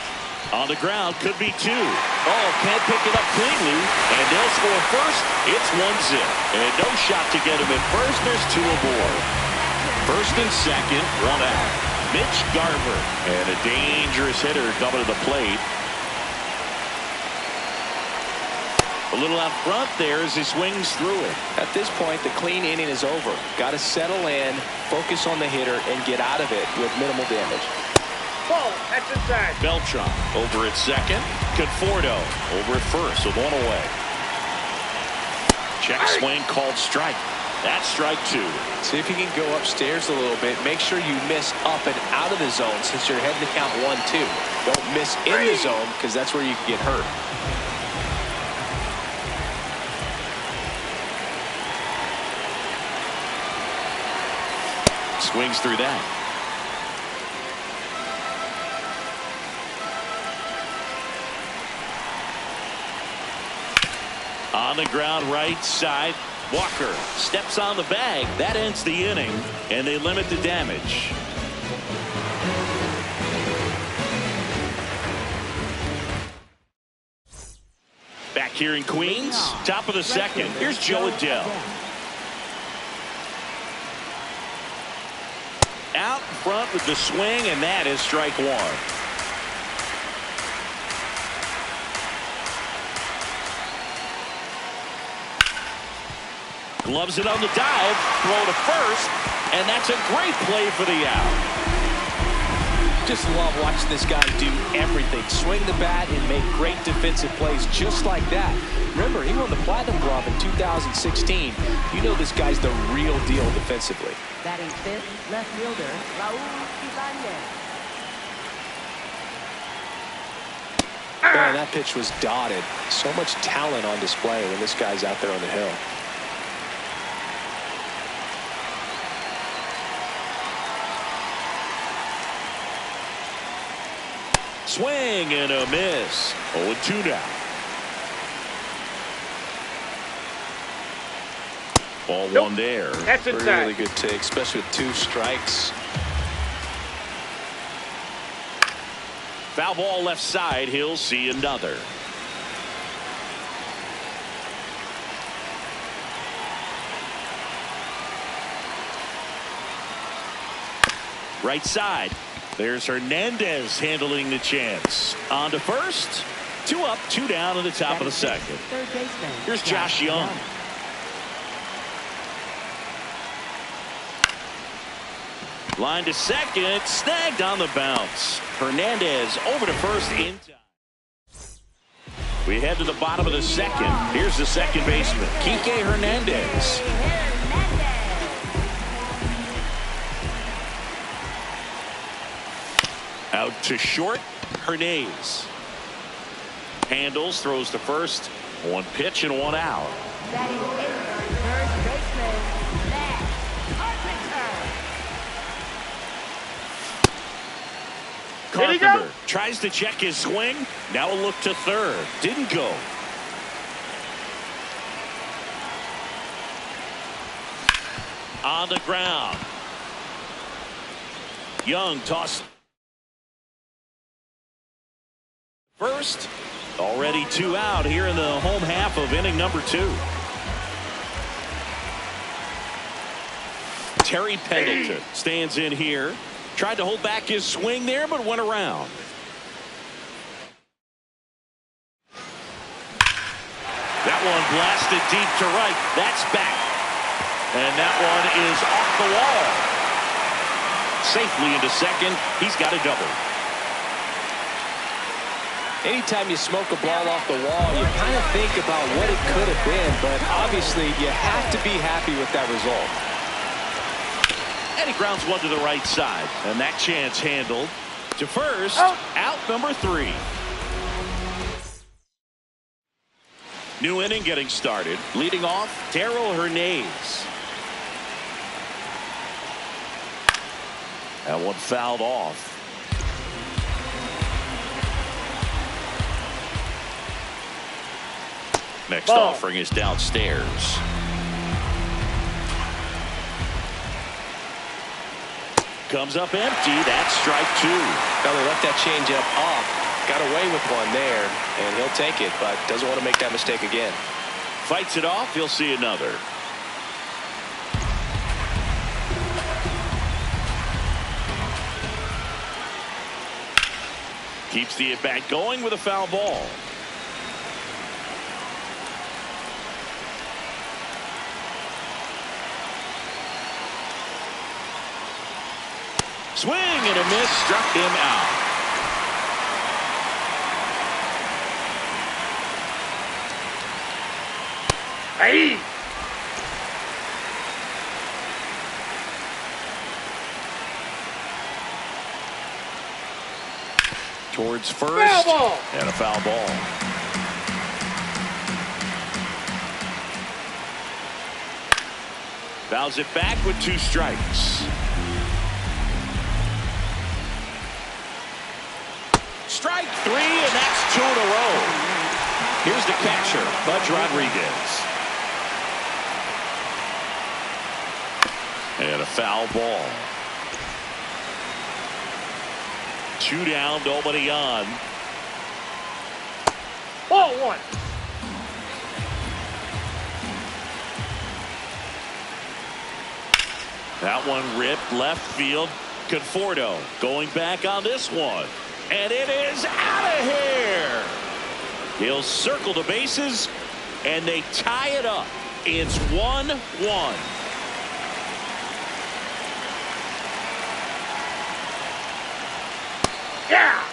A: On the ground, could be 2. Oh, can't pick it up cleanly. And they'll score first. It's 1-0. And no shot to get him at first. There's 2 aboard. First and second, 1 out. Mitch Garver. And a dangerous hitter coming to the plate. A little out front there as he swings through it.
B: At this point, the clean inning is over. Got to settle in, focus on the hitter, and get out of it with minimal damage.
C: Ball, that's inside.
A: Beltran over at second. Conforto over at first with 1 away. Check swing called strike. That's strike 2.
B: See if you can go upstairs a little bit. Make sure you miss up and out of the zone since you're heading to count 1-2. Don't miss in the zone because that's where you can get hurt.
A: Swings through that. On the ground right side. Walker steps on the bag. That ends the inning, and they limit the damage. Back here in Queens, top of the second. Here's Joe Adele. Out in front with the swing, and that is strike one. Gloves it on the dive, throw to first, and that's a great play for the out.
B: Just love watching this guy do everything. Swing the bat and make great defensive plays just like that. Remember, he won the Platinum Glove in 2016. You know this guy's the real deal defensively.
J: Batting fifth, left fielder, Raul Ibanez.
B: Man, that pitch was dotted. So much talent on display when this guy's out there on the hill.
A: Swing and a miss. 0-2 now. Ball one there.
C: That's inside.
B: Really good take, especially with 2 strikes.
A: Foul ball left side. He'll see another. Right side. There's Hernandez handling the chance. On to first. 2 up, 2 down in the top of the second.
J: Third baseman.
A: Here's Josh Young. Line to second. Snagged on the bounce. Hernandez over to first in time. We head to the bottom of the second. Here's the second baseman, Kike Hernandez. Out to short, Hernandez. Handles, throws to first. 1 pitch and 1 out.
J: Batting eighth, third baseman, Matt Carpenter.
A: Carpenter tries to check his swing. Now a look to third. Didn't go. On the ground. Young tossed. First, already 2 out here in the home half of inning number 2. Terry Pendleton stands in here. Tried to hold back his swing there, but went around. That one blasted deep to right. That's back. And that one is off the wall. Safely into second. He's got a double.
B: Anytime you smoke a ball off the wall, you kind of think about what it could have been, but obviously you have to be happy with that result.
A: And he grounds one to the right side, and that chance handled to first. Out number 3. New inning getting started. Leading off, Darryl Hernandez. That one fouled off. Next offering is downstairs. Comes up empty. That's strike 2.
B: Now they left that changeup up. Got away with one there, and he'll take it, but doesn't want to make that mistake again.
A: Fights it off. He'll see another. Keeps the at-bat going with a foul ball. Swing and a miss, struck him out.
C: Hey!
A: Towards first.
C: Foul ball.
A: And a foul ball. Fouls it back with 2 strikes. Strike 3, and that's 2 in a row. Here's the catcher, Bud Rodriguez. And a foul ball. 2 down, nobody on.
C: Ball 1.
A: That one ripped left field. Conforto going back on this one. And it is out of here. He'll circle the bases, and they tie it up. It's 1-1.
C: Yeah.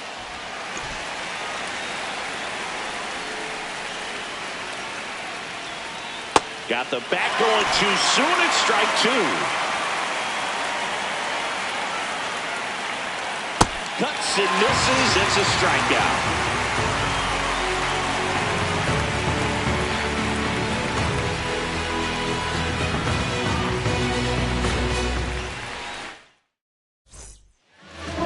A: Got the bat going too soon. It's strike 2. Cuts and misses. It's a strikeout.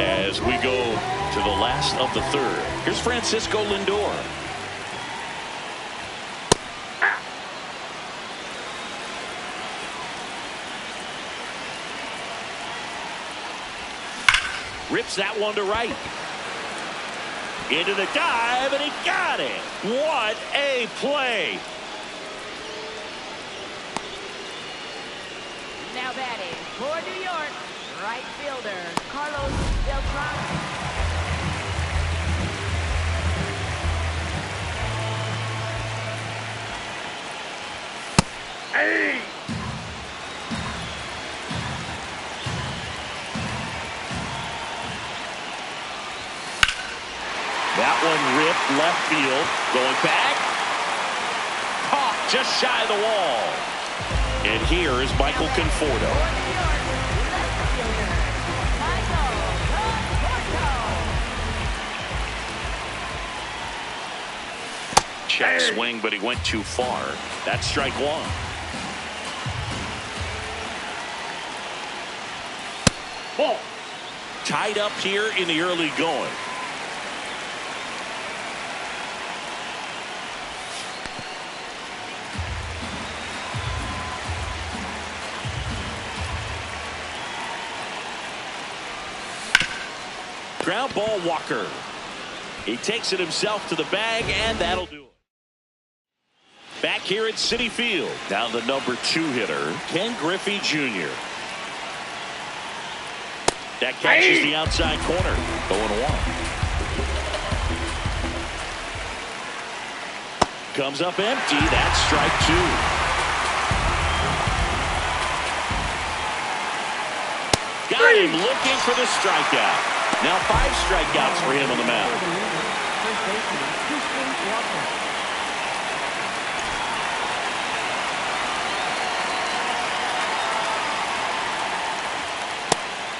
A: As we go to the last of the third, here's Francisco Lindor. Rips that one to right. Into the dive, and he got it. What a play.
J: Now batting for New York, right fielder Carlos Beltran.
C: Hey.
A: That one ripped left field. Going back. Caught just shy of the wall. And here is Michael Conforto. Check swing, but he went too far. That's strike 1.
C: Ball.
A: Tied up here in the early going. Ground ball, Walker. He takes it himself to the bag, and that'll do it. Back here at Citi Field. Now the number 2 hitter, Ken Griffey Jr. That catches the outside corner. 0-1. Comes up empty. That's strike 2. Got him looking for the strikeout. Now 5 strikeouts for him on the mound.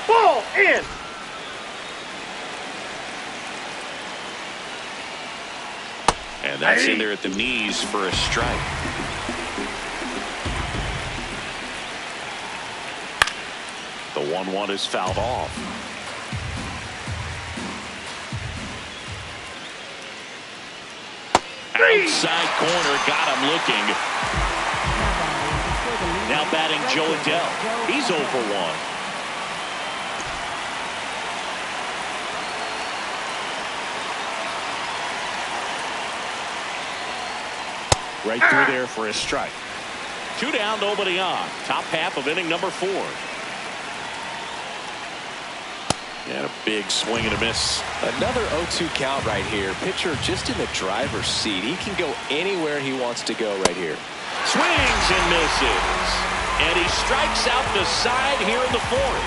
C: Ball in.
A: And that's in there at the knees for a strike. The 1-1 is fouled off. Outside corner, got him looking. Now batting Joe Adele. He's 0 for 1. Right through there for a strike. 2 down, nobody on. Top half of inning number 4. And a big swing and a miss.
B: Another 0-2 count right here. Pitcher just in the driver's seat. He can go anywhere he wants to go right here.
A: Swings and misses. And he strikes out the side here in the 4th.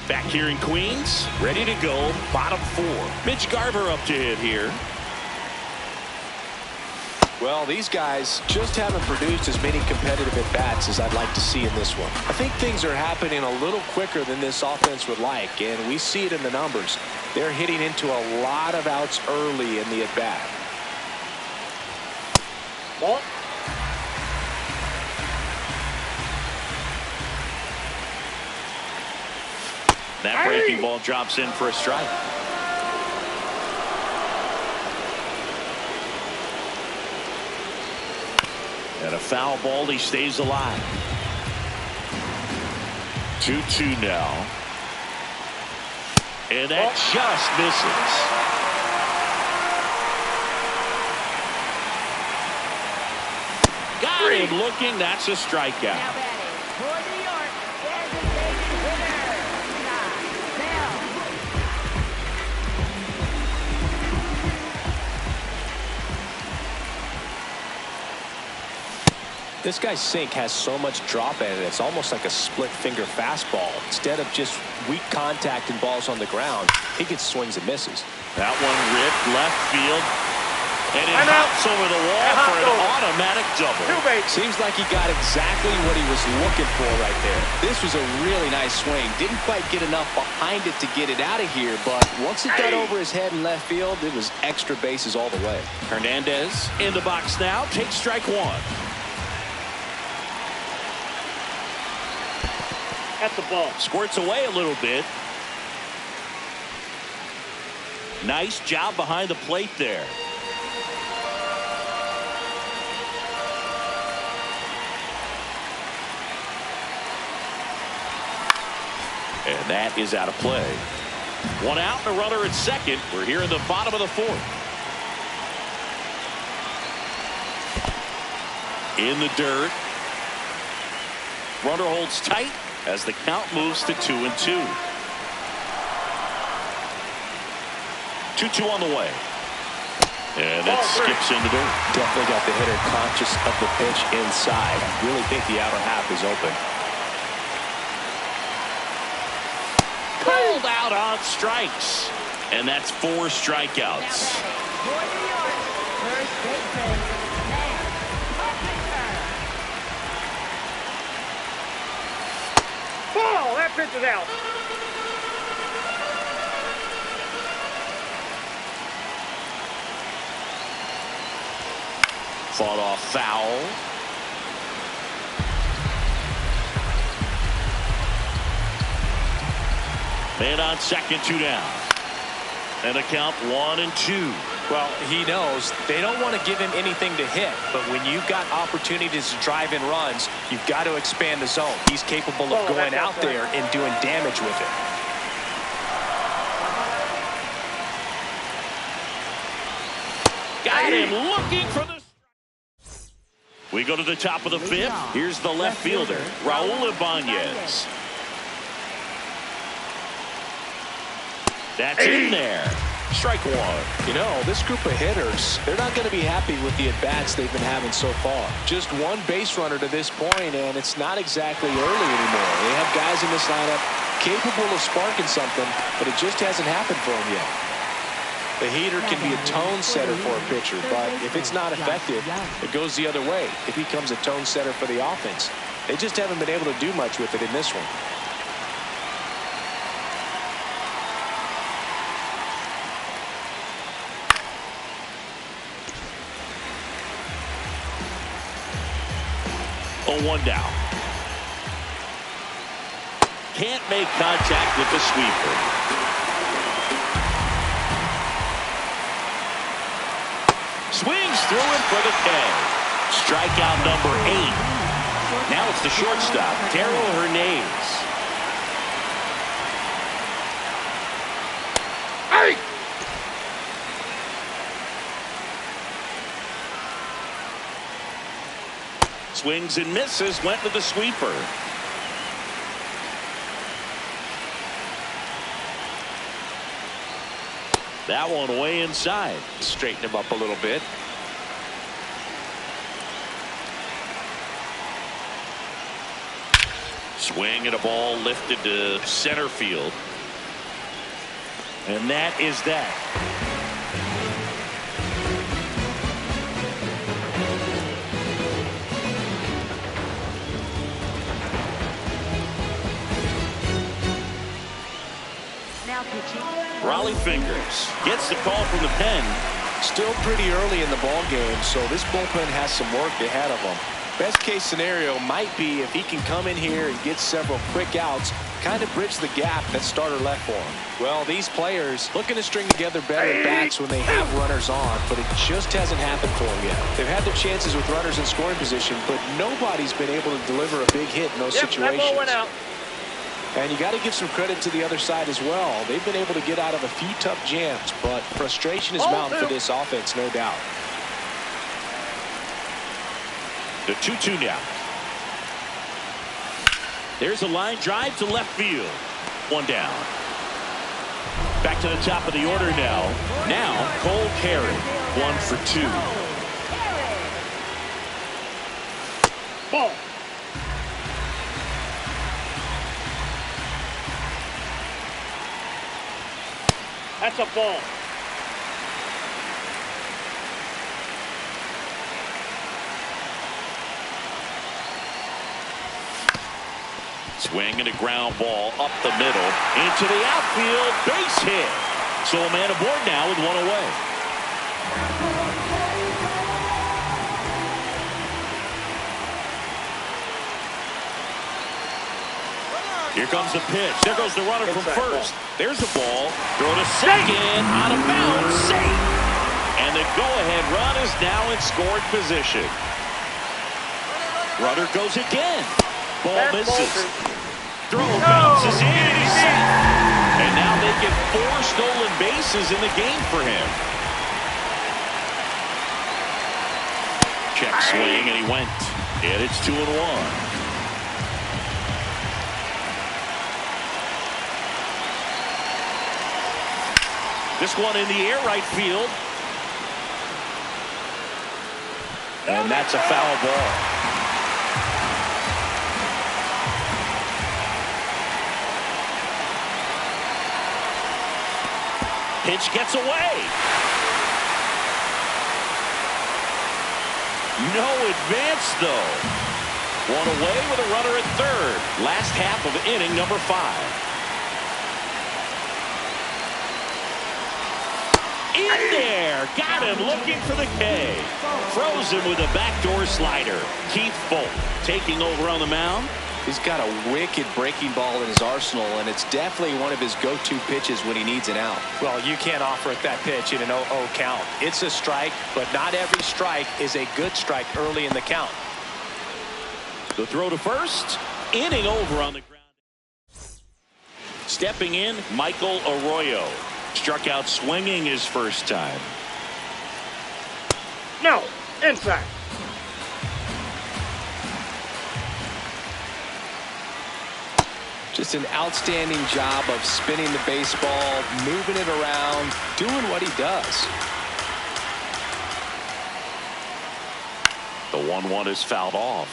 A: Back here in Queens, ready to go, bottom 4. Mitch Garver up to hit here.
B: Well, these guys just haven't produced as many competitive at-bats as I'd like to see in this one. I think things are happening a little quicker than this offense would like, and we see it in the numbers. They're hitting into a lot of outs early in the at-bat.
C: Ball.
A: That breaking ball drops in for a strike. And a foul ball, he stays alive. 2-2 now. And that just misses. Got him looking. That's a strikeout.
J: Now batting for New York, designated hitter, Bell.
B: This guy's sink has so much drop in it, it's almost like a split finger fastball. Instead of just weak contact and balls on the ground, he gets swings and misses.
A: That one ripped left field. And it hops over the wall for an automatic double.
B: Seems like he got exactly what he was looking for right there. This was a really nice swing. Didn't quite get enough behind it to get it out of here, but once it got over his head in left field, it was extra bases all the way.
A: Hernandez in the box now. Takes strike one.
C: That's the ball.
A: Squirts away a little bit. Nice job behind the plate there. And that is out of play. One out, and a runner at second. We're here in the bottom of the fourth. In the dirt. Runner holds tight as the count moves to 2-2. 2-2 on the way. And it skips in the dirt.
B: Definitely got the hitter conscious of the pitch inside. I really think the outer half is open.
A: Pulled out on strikes. And that's 4 strikeouts.
J: For New York, first baseman,
C: Ball! That pitch is out.
A: Fought off foul. Man on second, 2 down. And a count 1-2.
B: Well, he knows they don't want to give him anything to hit, but when you've got opportunities to drive in runs, you've got to expand the zone. He's capable of going out there and doing damage with it.
A: Got him looking for the... We go to the top of the 5th. Here's the left fielder, Raul Ibanez. That's in there. Strike one.
B: You know, this group of hitters, they're not going to be happy with the at-bats they've been having so far. Just one base runner to this point, and it's not exactly early anymore. They have guys in this lineup capable of sparking something, but it just hasn't happened for them yet. The heater can be a tone setter for a pitcher, but if it's not effective, it goes the other way. It becomes a tone setter for the offense. They just haven't been able to do much with it in this one.
A: Oh, 1 down. Can't make contact with the sweeper. Swings through him for the K. Strikeout number 8. Now it's the shortstop, Darryl Hernandez.
C: Hey!
A: Swings and misses, went with the sweeper. That one way inside.
B: Straighten him up a little bit.
A: Swing and a ball lifted to center field. And that is that.
J: now pitching.
A: Raleigh Fingers gets the call from the pen.
B: Still pretty early in the ball game, so this bullpen has some work ahead of them. Best case scenario might be if he can come in here and get several quick outs, kind of bridged the gap that starter left for him. Well, these players looking to string together better bats when they have runners on, but it just hasn't happened for them yet. They've had their chances with runners in scoring position, but nobody's been able to deliver a big hit in those situations.
C: That ball went out.
B: And you got to give some credit to the other side as well. They've been able to get out of a few tough jams, but frustration is mounting for this offense, no doubt.
A: The 2-2 now. There's a line drive to left field. One down. Back to the top of the order now. Now, Cole Carey, 1 for 2.
C: Ball. That's a ball.
A: Swing and a ground ball up the middle into the outfield, base hit. So a man aboard now with one away. Here comes the pitch. There goes the runner from first. There's a ball. Throw to second. Out of bounds. Safe. And the go-ahead run is now in scoring position. Runner goes again. Ball misses. Throw bounces in, and he's safe. And now they get 4 stolen bases in the game for him. Check swing, and he went. And it's 2-1. This one in the air, right field. And that's a foul ball. Pitch gets away. No advance, though. One away with a runner at third. Last half of inning number 5. In there. Got him looking for the K. Froze him with a backdoor slider. Keith Folk taking over on the mound.
B: He's got a wicked breaking ball in his arsenal, and it's definitely one of his go-to pitches when he needs an out. Well, you can't offer it that pitch in an 0-0 count. It's a strike, but not every strike is a good strike early in the count.
A: The throw to first. Inning over on the ground. Stepping in, Michael Arroyo. Struck out swinging his first time.
C: No, inside.
B: Just an outstanding job of spinning the baseball, moving it around, doing what he does.
A: The 1-1 is fouled off.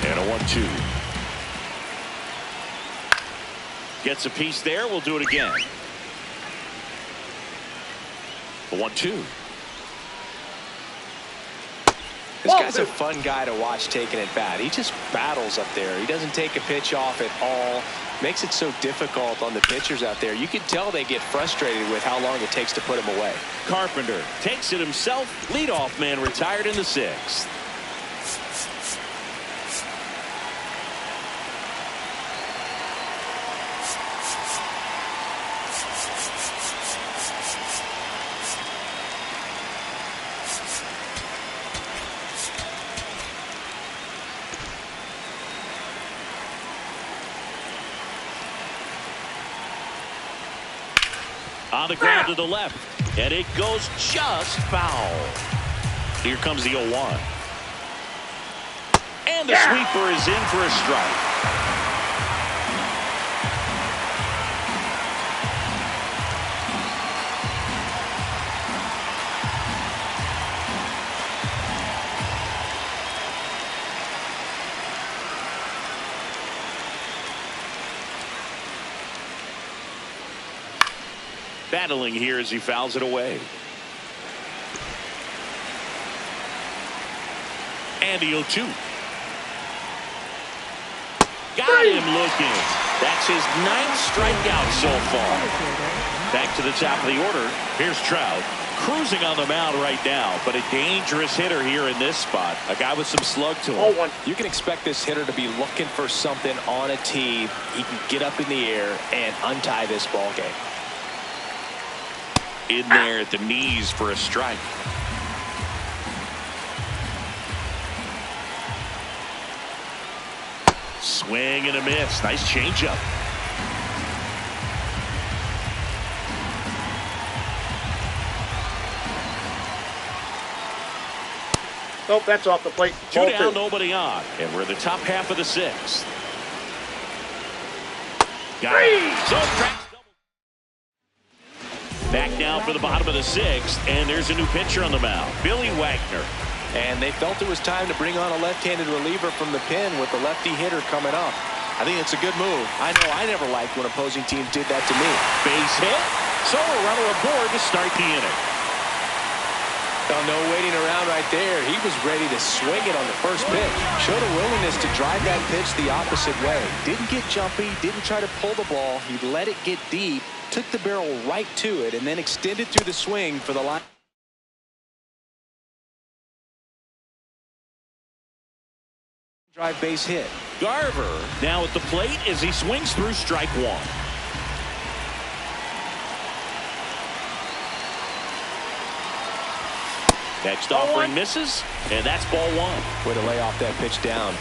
A: And a 1-2. Gets a piece there. We'll do it again. The 1-2.
B: This guy's a fun guy to watch taking at bat. He just battles up there. He doesn't take a pitch off at all. Makes it so difficult on the pitchers out there. You can tell they get frustrated with how long it takes to put him away.
A: Carpenter takes it himself. Leadoff man retired in the 6th. On the ground to the left, and it goes just foul. Here comes the 0-1. And the sweeper is in for a strike. Battling here as he fouls it away. And the 0-2. Got him looking. That's his 9th strikeout so far. Back to the top of the order. Here's Trout. cruising on the mound right now, but a dangerous hitter here in this spot. A guy with some slug to him.
C: Oh, one.
B: You can expect this hitter to be looking for something on a tee. He can get up in the air and untie this ball game.
A: In there at the knees for a strike. Swing and a miss. Nice changeup.
C: Nope, that's off the plate.
A: Two
C: Ball
A: down, nobody on. And we're in the top half of the sixth. Got it. So back down for the bottom of the sixth. And there's a new pitcher on the mound, Billy Wagner.
B: And they felt it was time to bring on a left-handed reliever from the pen with the lefty hitter coming up. I think it's a good move. I know I never liked when opposing teams did that to me.
A: Base hit. So a runner aboard to start the inning.
B: Oh, no waiting around right there. He was ready to swing it on the first pitch. Showed a willingness to drive that pitch the opposite way. Didn't get jumpy, didn't try to pull the ball. He let it get deep, took the barrel right to it, and then extended through the swing for the line. Drive base hit.
A: Garver now at the plate as he swings through strike one. Next offering misses, and that's ball one.
B: Way to lay off that pitch down.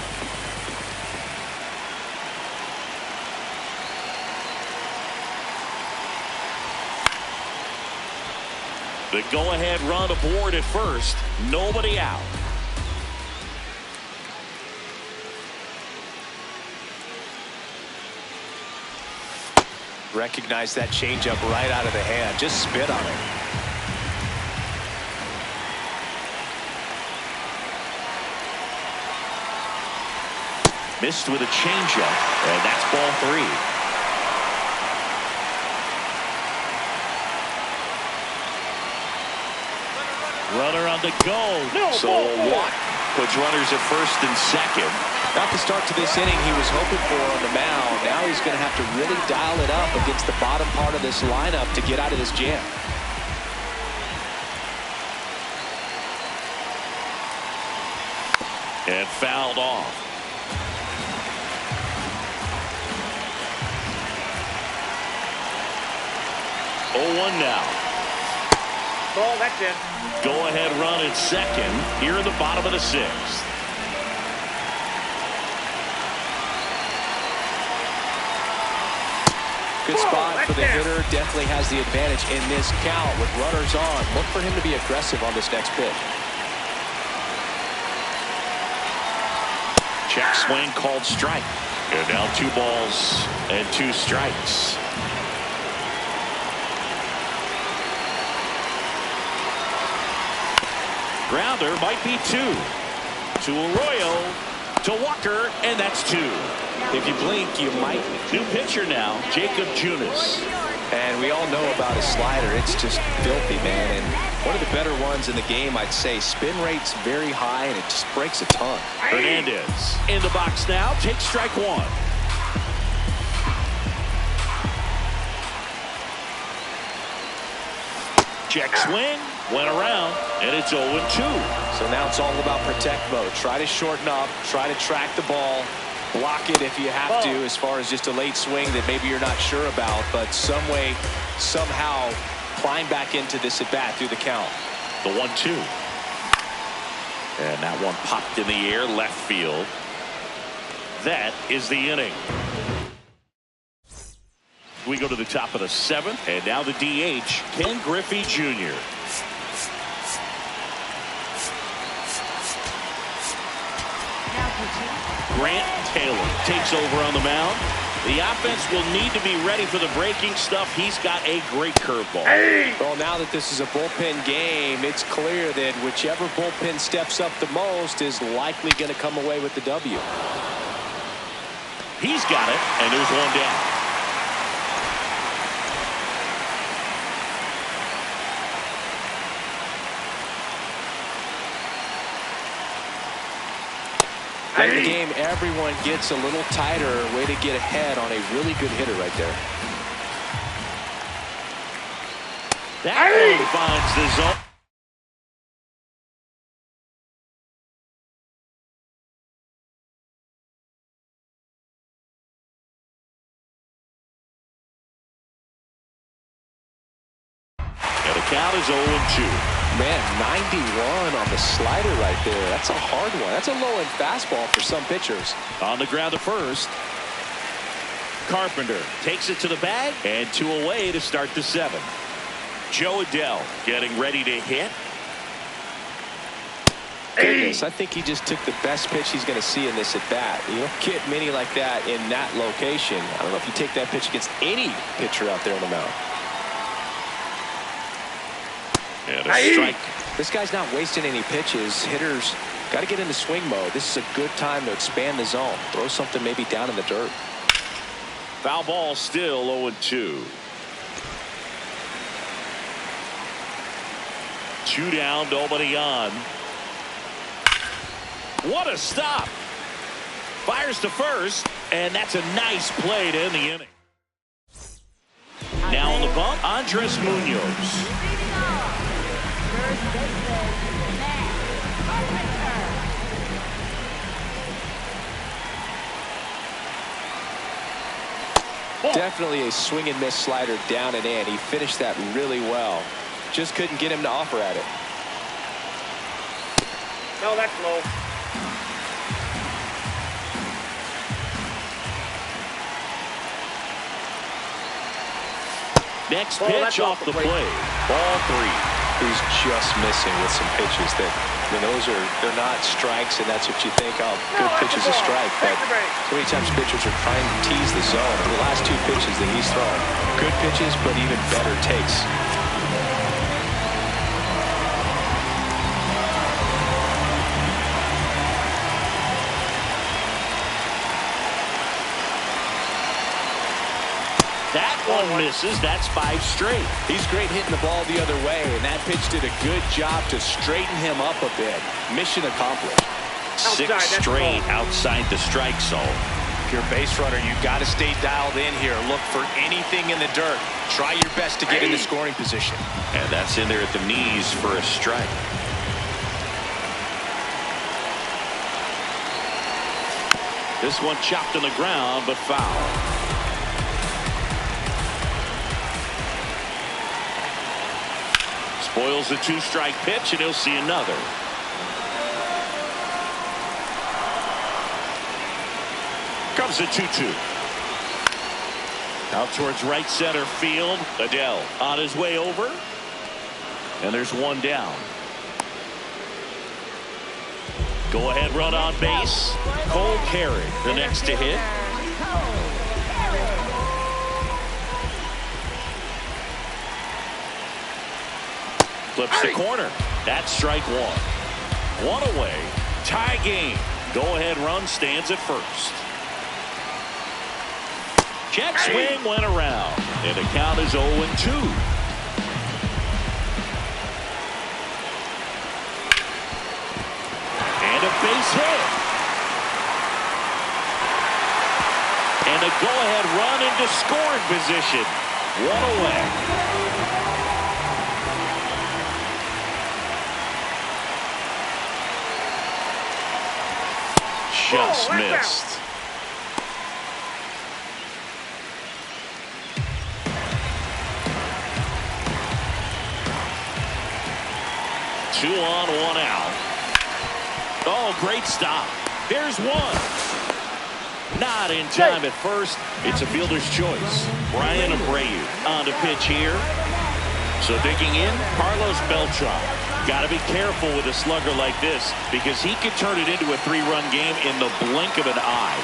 A: The go-ahead run aboard at first. Nobody out.
B: Recognize that changeup right out of the hand. Just spit on it.
A: Missed with a changeup, and that's ball three. Runner on the go.
C: No,
A: so
C: ball,
A: walk puts runners at first and second.
B: Not the start to this inning he was hoping for on the mound. Now he's going to have to really dial it up against the bottom part of this lineup to get out of this jam.
A: And fouled off. Oh, 1 now.
C: Ball, that's it.
A: Go ahead run at second here in the bottom of the sixth.
B: Good spot for the hitter. Definitely has the advantage in this count with runners on. Look for him to be aggressive on this next pitch.
A: Check swing called strike. And now 2 balls and 2 strikes. Grounder might be 2. To Arroyo, to Walker, and that's 2.
B: If you blink, you might.
A: New pitcher now, Jacob Junis.
B: And we all know about his slider. It's just filthy, man. And one of the better ones in the game, I'd say. Spin rate's very high, and it just breaks a ton.
A: Hernandez in the box now, takes strike 1. Check swing, went around, and it's 0-2.
B: So now it's all about protect mode. Try to shorten up, try to track the ball, block it if you have to, as far as just a late swing that maybe you're not sure about, but some way, somehow climb back into this at bat through the count.
A: The 1-2. And that one popped in the air, left field. That is the inning. We go to the top of the 7th, and now the DH, Ken Griffey Jr. Grant Taylor takes over on the mound. The offense will need to be ready for the breaking stuff. He's got a great curveball.
B: Well, now that this is a bullpen game, it's clear that whichever bullpen steps up the most is likely going to come away with the W.
A: He's got it, and there's 1 down.
B: Late in the game, everyone gets a little tighter. Way to get ahead on a really good hitter right there.
A: That one finds the zone. And the count is 0-2.
B: Man, 91 on the slider right there. That's a hard one. That's a low-end fastball for some pitchers.
A: On the ground to first. Carpenter takes it to the bag, and 2 away to start the 7th. Joe Adell getting ready to hit.
B: Goodness, I think he just took the best pitch he's going to see in this at bat. You don't get many like that in that location. I don't know if you take that pitch against any pitcher out there on the mound.
A: And a strike.
B: This guy's not wasting any pitches. Hitters got to get into swing mode. This is a good time to expand the zone. Throw something maybe down in the dirt.
A: Foul ball, still 0-2. 2 down, nobody on. What a stop. Fires to first, and that's a nice play to end the inning. Now on the bump, Andres Munoz.
B: Definitely a swing and miss slider down and in. He finished that really well. Just couldn't get him to offer at it.
C: No, that's low.
A: Next pitch off the plate. Ball 3.
B: He's just missing with some pitches that, I mean, they're not strikes, and that's what you think, oh, good pitch is a strike. But so many times pitchers are trying to tease the zone. The last 2 pitches that he's thrown, good pitches, but even better takes.
A: That one misses. That's 5 straight.
B: He's great hitting the ball the other way, and that pitch did a good job to straighten him up a bit. Mission accomplished.
A: 6 straight outside the strike zone.
B: If you're a base runner, you've got to stay dialed in here. Look for anything in the dirt. Try your best to get into scoring position.
A: And that's in there at the knees for a strike. This one chopped on the ground, but foul. Spoils the 2-strike pitch, and he'll see another. Comes the 2-2. Out towards right center field. Adell on his way over. And there's 1 down. Go ahead run on base. Cole Carey, the next to hit. Flips the corner. That's strike 1. 1 away. Tie game. Go ahead run stands at first. Check swing went around. And the count is 0-2. And a base hit. And a go ahead run into scoring position. 1 away. Just missed. Two on, 1 out. Oh, great stop. There's 1. Not in time at first. It's a fielder's choice. Brian Abreu on the pitch here. So digging in, Carlos Beltran. Got to be careful with a slugger like this because he could turn it into a 3-run game in the blink of an eye.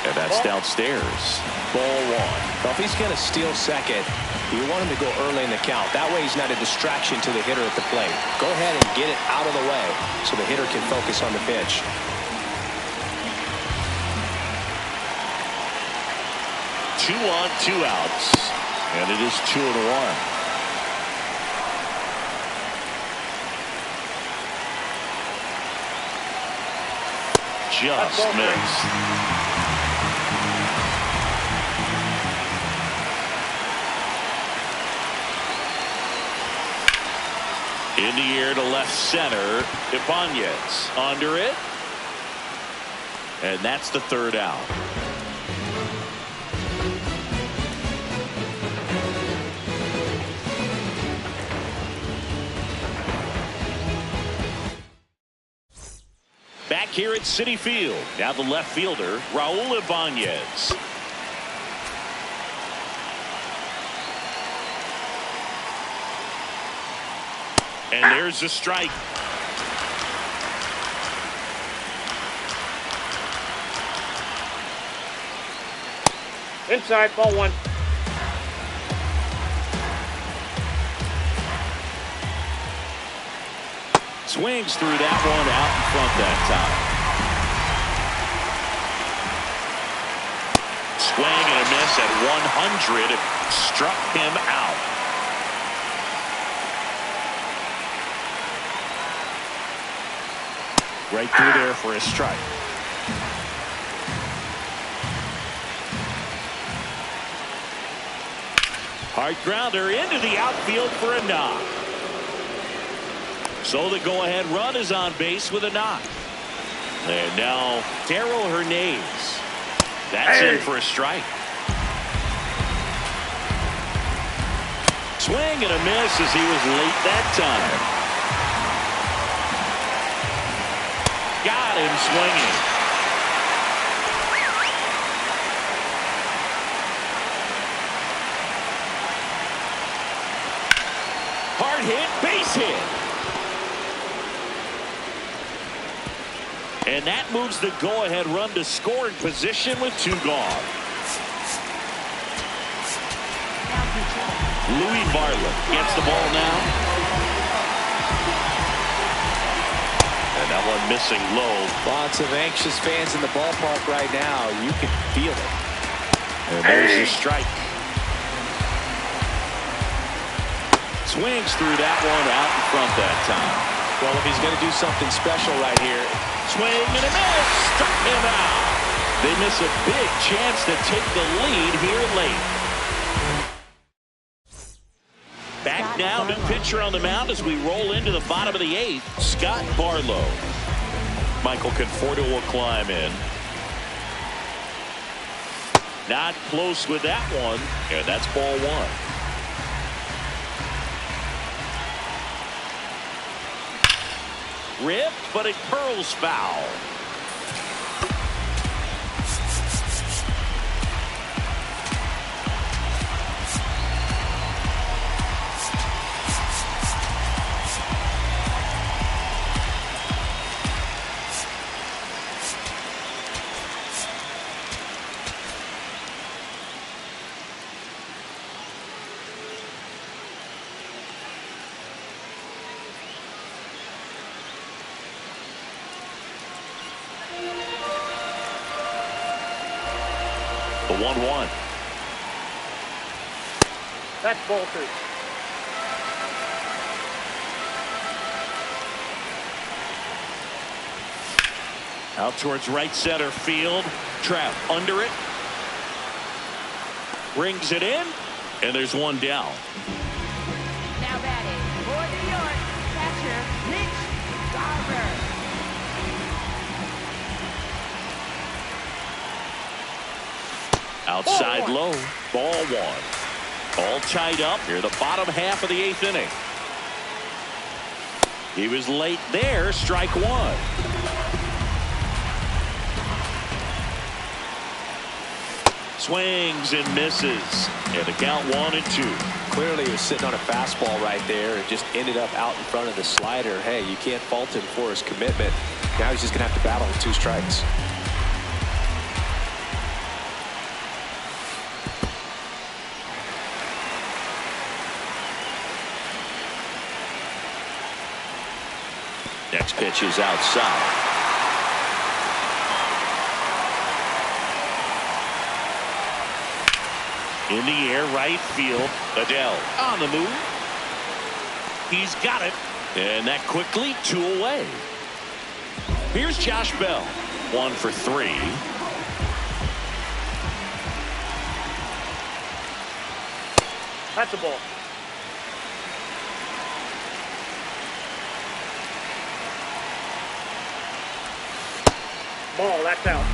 A: And that's downstairs. Ball 1.
B: Well, if he's going to steal second, you want him to go early in the count. That way he's not a distraction to the hitter at the plate. Go ahead and get it out of the way so the hitter can focus on the pitch.
A: Two on, 2 outs. And it is 2-1. Just missed. In the air to left center. Ibanez under it. And that's the third out. Back here at Citi Field. Now the left fielder, Raul Ibanez. And there's a strike.
C: Inside, ball one.
A: Swings through that one out in front that time. Swing and a miss at 100. Struck him out. Right through there for a strike. Hard grounder into the outfield for a knock. So the go-ahead run is on base with a knock. And now Darrell Hernandez. That's in for a strike. Swing and a miss as he was late that time. Got him swinging. Hard hit, base hit. And that moves the go-ahead run to scoring position with 2 gone. Louis Bartlett gets the ball now. And that one missing low.
B: Lots of anxious fans in the ballpark right now. You can feel it.
A: And there's the strike. Swings through that one out in front that time.
B: Well, if he's going to do something special right here.
A: Swing and a miss. Struck him out. They miss a big chance to take the lead here late. Back now, new pitcher on the mound as we roll into the bottom of the 8th. Scott Barlow. Michael Conforto will climb in. Not close with that one. And that's ball 1. Ripped, but it curls foul. The 1-1.
C: That's ball 2.
A: Out towards right center field. Trap under it. Brings it in. And there's one down.
J: Now batting for New York, catcher Mitch Garver.
A: Outside low. Ball 1. All tied up here, the bottom half of the 8th inning. He was late there. Strike 1. Swings and misses. And the count 1-2.
B: Clearly he was sitting on a fastball right there and just ended up out in front of the slider. Hey, you can't fault him for his commitment. Now he's just going to have to battle with 2 strikes.
A: Next pitch is outside. In the air, right field. Adele on the move. He's got it. And that quickly 2 away. Here's Josh Bell. 1 for 3.
C: That's a ball. Ball, that's out.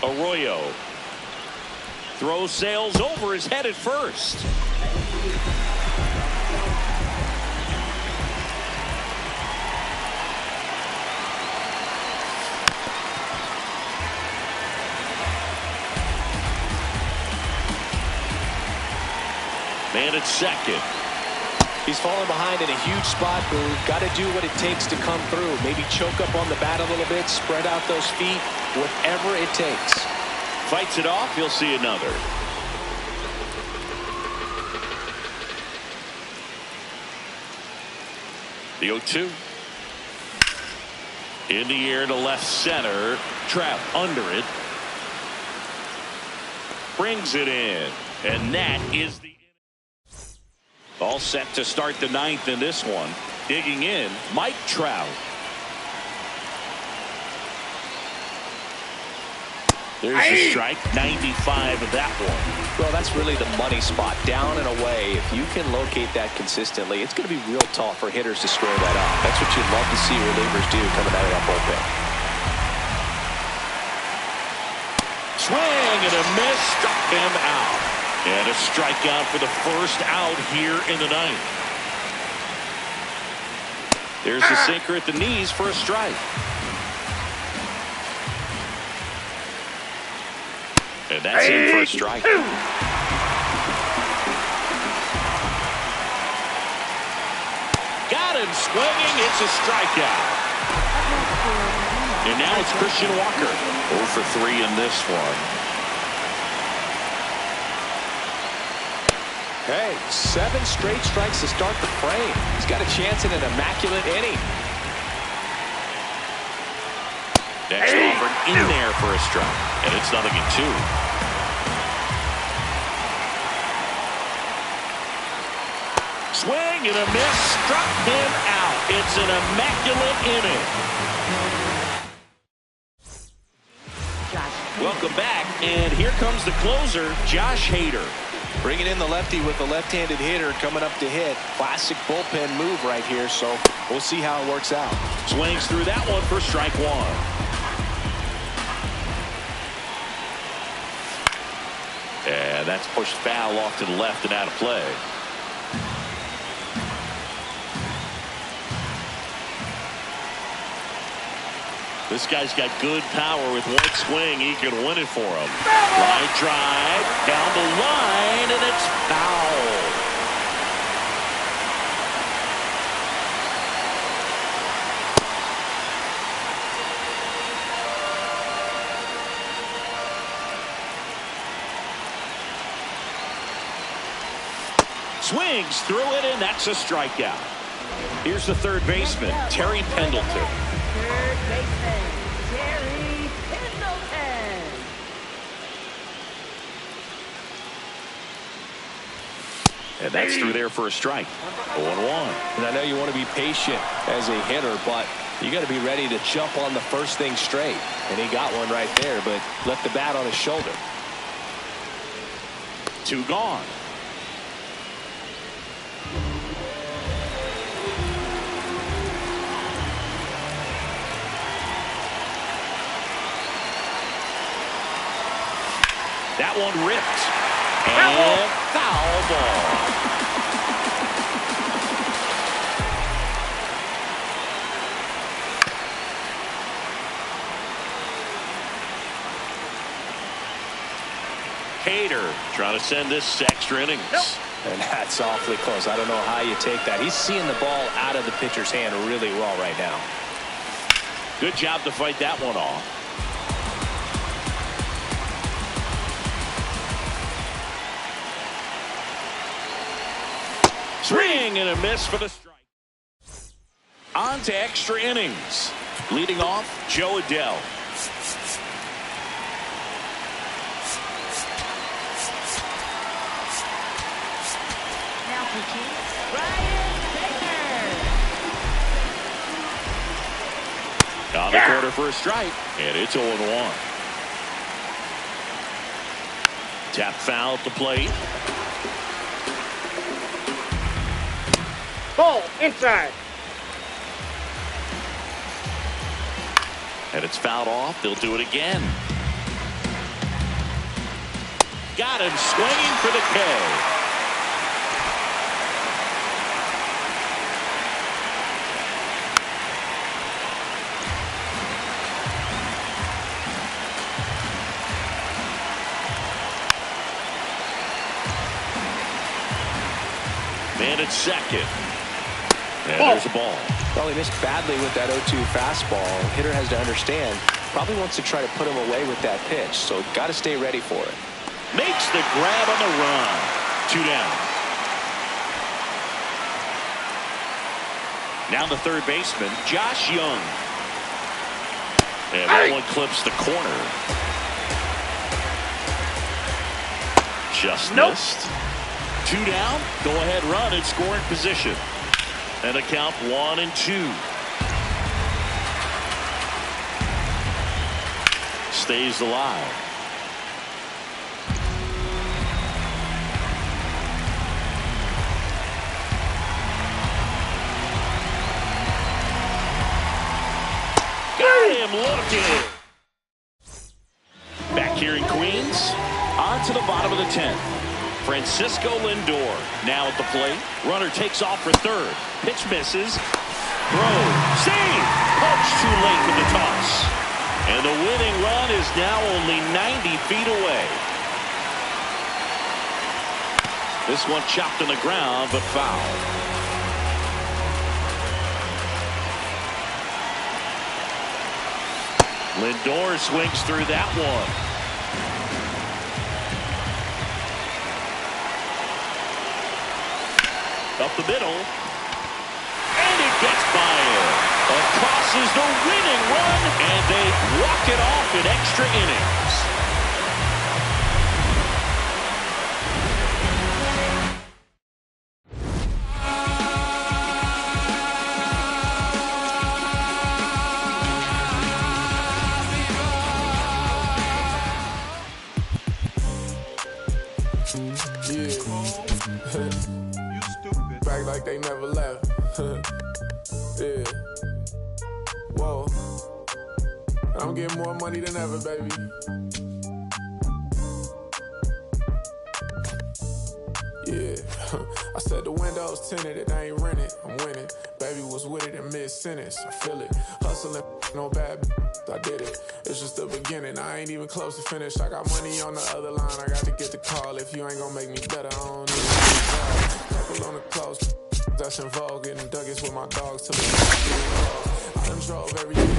A: Arroyo throws sails over his head at first. Man at second.
B: He's falling behind in a huge spot, Boo. Got to do what it takes to come through. Maybe choke up on the bat a little bit, spread out those feet, whatever it takes.
A: Fights it off, you'll see another. The 0-2. In the air to left center. Trout under it. Brings it in. And that is the... All set to start the ninth in this one. Digging in, Mike Trout. There's a strike, 95 of that one.
B: Well, that's really the money spot, down and away. If you can locate that consistently, it's going to be real tough for hitters to square that up. That's what you'd love to see relievers do coming out of that bullpen.
A: Swing and a miss, struck him out. And a strikeout for the first out here in the ninth. There's the sinker at the knees for a strike. And that's in for a strike. Got him swinging. It's a strikeout. And now it's Christian Walker. 0 for 3 in this one.
B: Hey, 7 straight strikes to start the frame. He's got a chance in an immaculate inning.
A: Next offered in there for a strike. And it's 0-2. Swing and a miss. Struck him out. It's an immaculate inning. Welcome back. And here comes the closer, Josh Hader.
B: Bringing in the lefty with the left-handed hitter coming up to hit. Classic bullpen move right here, so we'll see how it works out.
A: Swings through that one for strike one. And that's pushed foul off to the left and out of play. This guy's got good power. With one swing, he can win it for him. Line drive, down the line, and it's foul. Swings through it, and that's a strikeout. Here's the third baseman, Terry Pendleton.
J: Third baseman, Terry Pendleton.
A: And that's through there for a strike. 0-1.
B: And I know you want to be patient as a hitter, but you got to be ready to jump on the first thing straight. And he got one right there, but left the bat on his shoulder.
A: 2 gone. That one ripped. And foul ball. Hader trying to send this extra innings.
B: And that's awfully close. I don't know how you take that. He's seeing the ball out of the pitcher's hand really well right now.
A: Good job to fight that one off. Swing and a miss for the strike. On to extra innings. Leading off, Joe Adele.
J: Now pitching, Brian Baker.
A: On the corner for a strike, and it's 0-1. Tap foul at the plate.
C: Ball inside.
A: And it's fouled off. They'll do it again. Got him swinging for the K. Man at second. And there's a ball.
B: Well, he missed badly with that 0-2 fastball. Hitter has to understand, probably wants to try to put him away with that pitch, so got to stay ready for it.
A: Makes the grab on the run. 2 down. Now the third baseman, Josh Young. And that one clips the corner. Just missed. 2 down. Go ahead run in scoring position. And a count 1-2. Stays alive. Got him looking. Back here in Queens. On to the bottom of the 10th. Francisco Lindor now at the plate. Runner takes off for third. Pitch misses. Throw. Save. Punch too late with the toss. And the winning run is now only 90 feet away. This one chopped on the ground, but foul. Lindor swings through that one. Up the middle. And it gets by him. Across is the winning run, and they walk it off in extra innings.
K: Back like they never left. Yeah. Whoa. I'm getting more money than ever, baby. Yeah. I said the windows tinted, it ain't rented. I'm winning. Baby was with it in mid-sentence. I feel it. Hustling, no bad. I did it. It's just the beginning. I ain't even close to finish. I got money on the other line. I got to get the call. If you ain't gonna make me better, I don't need to be couple on the close. That's in vogue. Getting Douglas with my dogs till I done drove everything.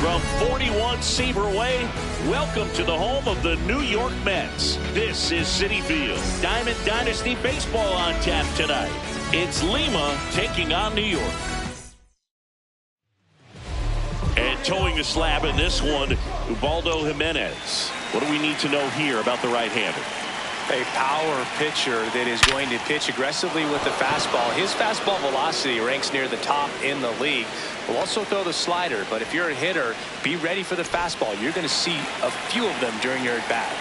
A: From 41 Seaver Way, welcome to the home of the New York Mets. This is Citi Field. Diamond Dynasty Baseball on tap tonight. It's Lima taking on New York. And towing the slab in this one, Ubaldo Jimenez. What do we need to know here about the right-hander?
B: A power pitcher that is going to pitch aggressively with the fastball. His fastball velocity ranks near the top in the league. Will also throw the slider, but if you're a hitter, be ready for the fastball. You're going to see a few of them during your at-bat.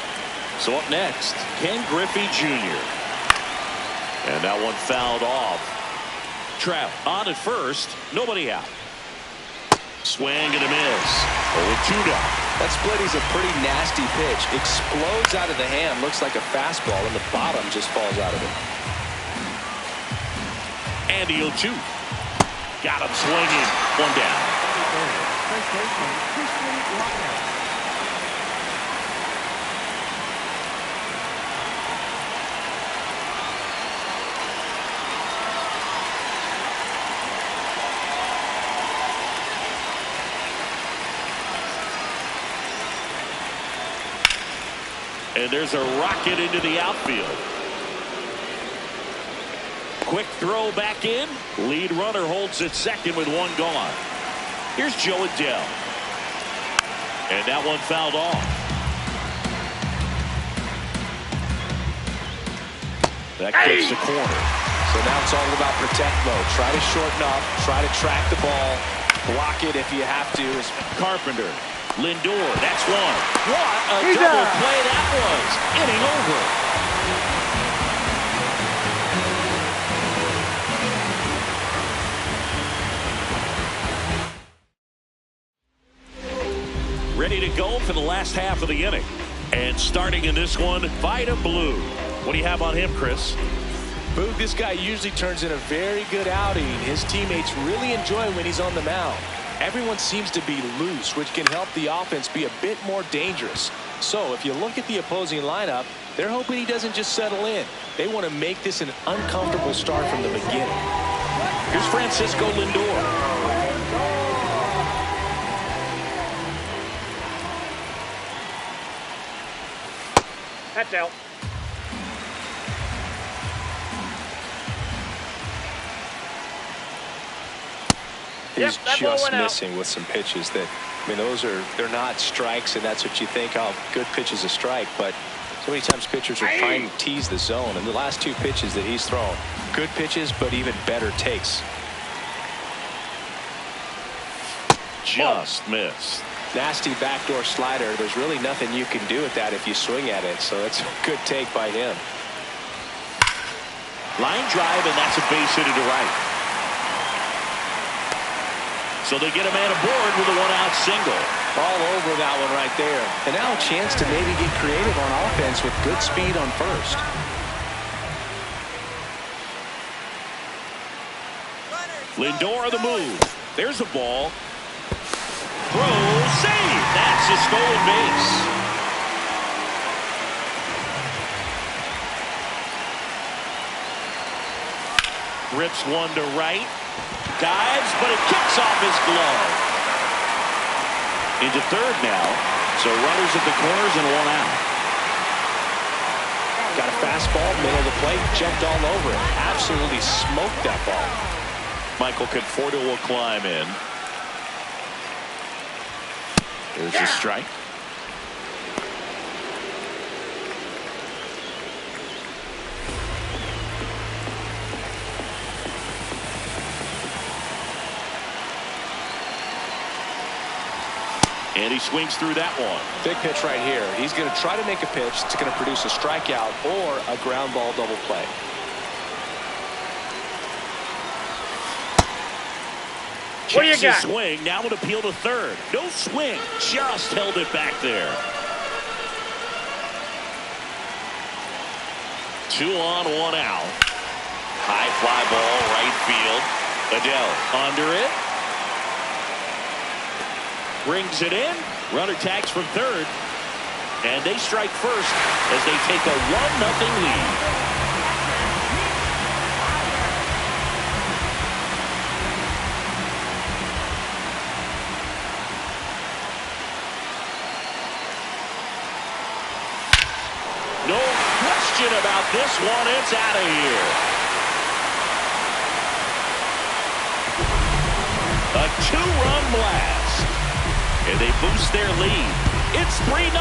A: So up next, Ken Griffey Jr. And that one fouled off. Trap on at first, nobody out. Swing and a miss. 0-2 down.
B: That split is a pretty nasty pitch. Explodes out of the hand. Looks like a fastball, and the bottom just falls out of it.
A: And the 0-2. Got him swinging. One down. And there's a rocket into the outfield. Quick throw back in. Lead runner holds at second with one gone. Here's Joe Adele. And that one fouled off. That kicks the corner.
B: So now it's all about protect mode. Try to shorten up. Try to track the ball. Block it if you have to.
A: Carpenter. Lindor, that's one. What a double play that was. Inning over. Ready to go for the last half of the inning. And starting in this one, Vida Blue. What do you have on him, Chris?
B: Boog, this guy usually turns in a very good outing. His teammates really enjoy when he's on the mound. Everyone seems to be loose, which can help the offense be a bit more dangerous. So if you look at the opposing lineup, they're hoping he doesn't just settle in. They want to make this an uncomfortable start from the beginning.
A: Here's Francisco Lindor.
C: That's out.
B: He's just missing with some pitches that, I mean, they're not strikes, and that's what you think, oh, good pitch is a strike, but so many times pitchers are trying to tease the zone, and the last two pitches that he's thrown, good pitches, but even better takes.
A: Just missed.
B: Nasty backdoor slider. There's really nothing you can do with that if you swing at it, so it's a good take by him.
A: Line drive, and that's a base hit to right. So they get a man aboard with a one-out single.
B: All over that one right there. And now a chance to maybe get creative on offense with good speed on first.
A: Lindor on the move. There's a ball. Throw, save. That's a stolen base. Rips one to right. Dives, but it kicks off his glove. Into third now. So runners at the corners and one out.
B: Got a fastball, middle of the plate, jumped all over it. Absolutely smoked that ball.
A: Michael Conforto will climb in. There's a strike. And he swings through that one.
B: Big pitch right here. He's going to try to make a pitch that's going to produce a strikeout or a ground ball double play.
C: What do you got?
A: Swing, now would appeal to third. No swing, just held it back there. 2 on, 1 out. High fly ball, right field. Adele under it. Brings it in. Runner tags from third. And they strike first as they take a 1-0 lead. about this one. It's out of here. A two-run blast. And they boost their lead. It's 3-0.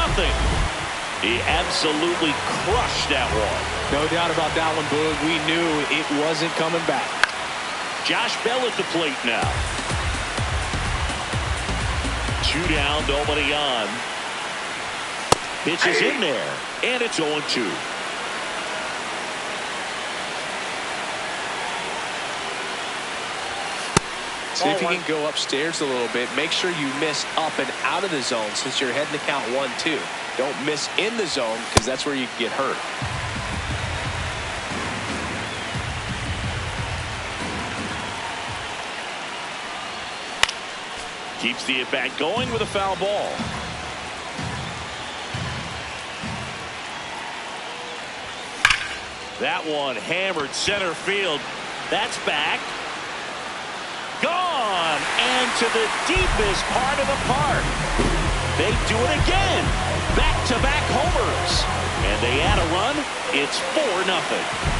A: He absolutely crushed that one.
B: No doubt about that one, Boog. We knew it wasn't coming back.
A: Josh Bell at the plate now. 2 down, nobody on. Pitch is in there, and it's 0-2.
B: See if you can go upstairs a little bit. Make sure you miss up and out of the zone since you're heading to count 1-2. Don't miss in the zone because that's where you can get hurt.
A: Keeps the at-bat going with a foul ball. That one hammered center field. That's back. Gone. And to the deepest part of the park. They do it again. Back-to-back homers. And they add a run. It's 4-0.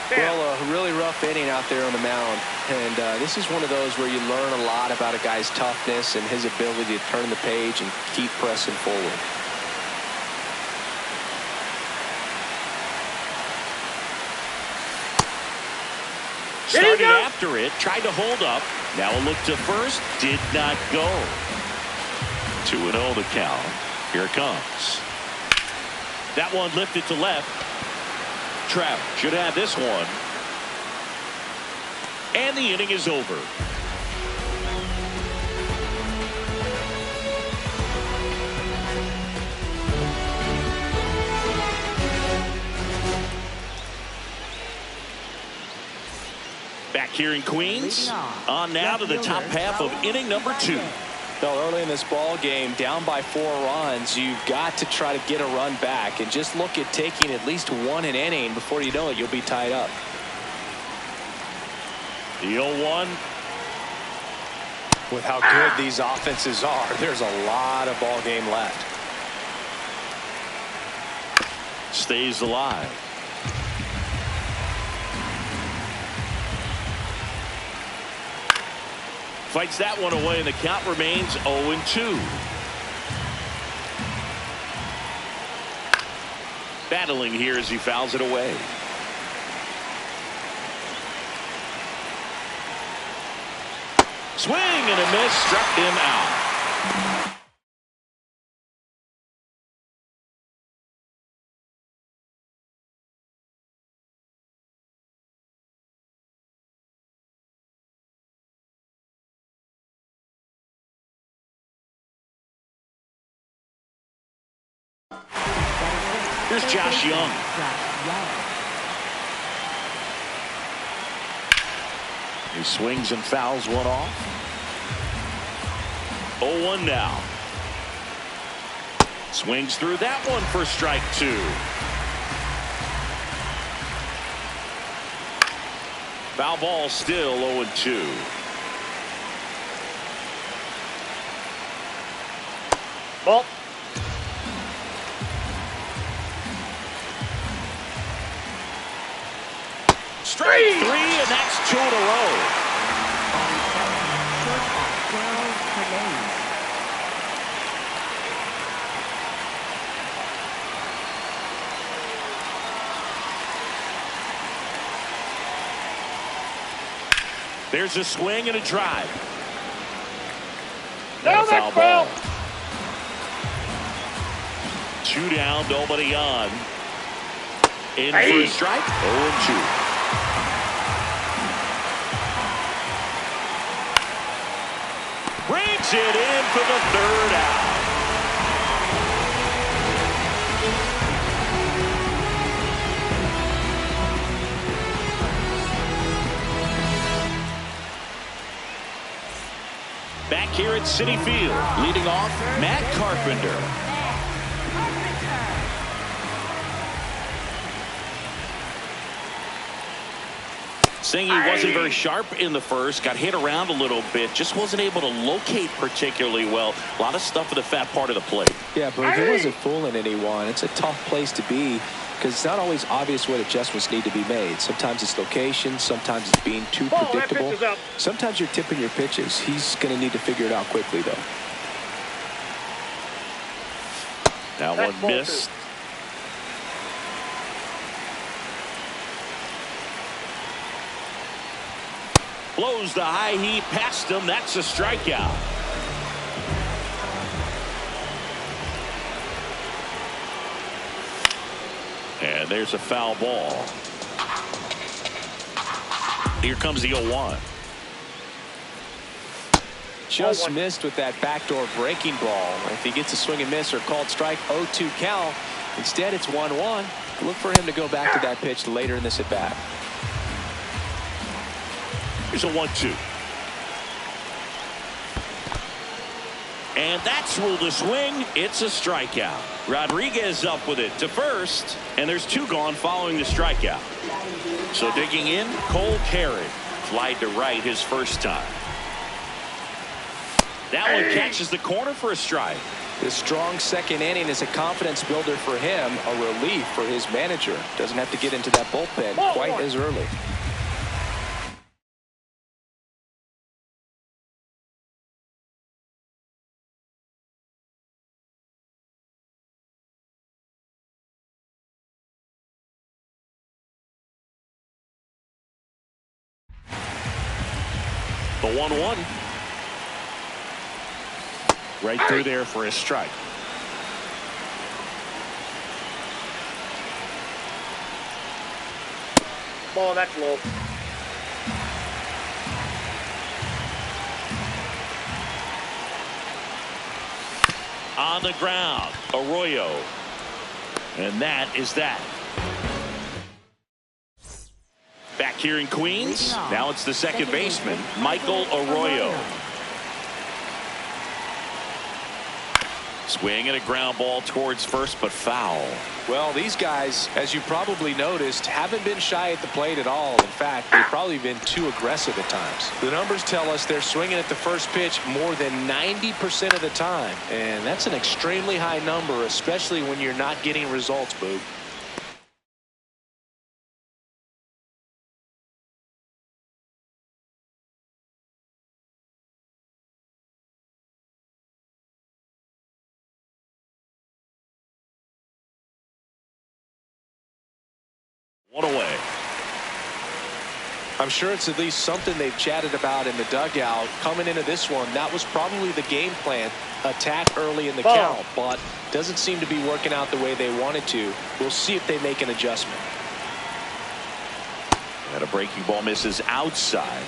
B: Well, a really rough inning out there on the mound. And this is one of those where you learn a lot about a guy's toughness and his ability to turn the page and keep pressing forward.
A: Started after it, tried to hold up. Now a look to first, did not go. 2-0 the count. Here it comes. That one lifted to left. Trout should have this one. And the inning is over. Back here in Queens. On now to the top half of inning number 2.
B: Well, early in this ball game, down by 4 runs, you've got to try to get a run back and just look at taking at least one an inning. Before you know it, you'll be tied up.
A: The 0-1.
B: With how good these offenses are, there's a lot of ball game left.
A: Stays alive. Fights that one away, and the count remains 0-2. Battling here as he fouls it away. Swing and a miss, struck him out. Here's Josh Young. He swings and fouls one off. 0-1 now. Swings through that one for strike 2. Foul ball, still 0-2.
C: Ball.
A: Strike 3, and that's 2 in a row. There's a swing and a drive.
C: No,
A: foul
C: that's
A: ball.
C: foul.
A: 2 down, nobody on. In for a strike. 0-2. Brings it in for the 3rd out. Back here at Citi Field, leading off, Matt Carpenter. Saying he wasn't very sharp in the first, got hit around a little bit, just wasn't able to locate particularly well. A lot of stuff in the fat part of the plate.
B: Yeah, but he wasn't fooling anyone. It's a tough place to be because it's not always obvious what adjustments need to be made. Sometimes it's location, sometimes it's being too predictable. Sometimes you're tipping your pitches. He's going to need to figure it out quickly, though.
A: Now one missed. Blows the high heat past him. That's a strikeout. And there's a foul ball. Here comes the 0-1.
B: Just missed with that backdoor breaking ball. If he gets a swing and miss or called strike, 0-2 count. Instead, it's 1-1. Look for him to go back to that pitch later in this at bat.
A: Here's a 1-2. And that's ruled a swing. It's a strikeout. Rodriguez up with it to first, and there's 2 gone following the strikeout. So digging in, Cole Carrick flied to right his first time. That one catches the corner for a strike.
B: This strong second inning is a confidence builder for him, a relief for his manager. Doesn't have to get into that bullpen quite as early.
A: The 1-1. Right through there for a strike.
C: Ball, that's low.
A: On the ground, Arroyo. And that is that. Back here in Queens, now it's the second baseman, Michael Arroyo. Swing and a ground ball towards first, but foul.
B: Well, these guys, as you probably noticed, haven't been shy at the plate at all. In fact, they've probably been too aggressive at times. The numbers tell us they're swinging at the first pitch more than 90% of the time. And that's an extremely high number, especially when you're not getting results, Boog.
A: One away.
B: I'm sure it's at least something they've chatted about in the dugout. Coming into this one, that was probably the game plan. Attack early in the count, but doesn't seem to be working out the way they wanted to. We'll see if they make an adjustment.
A: And a breaking ball misses outside.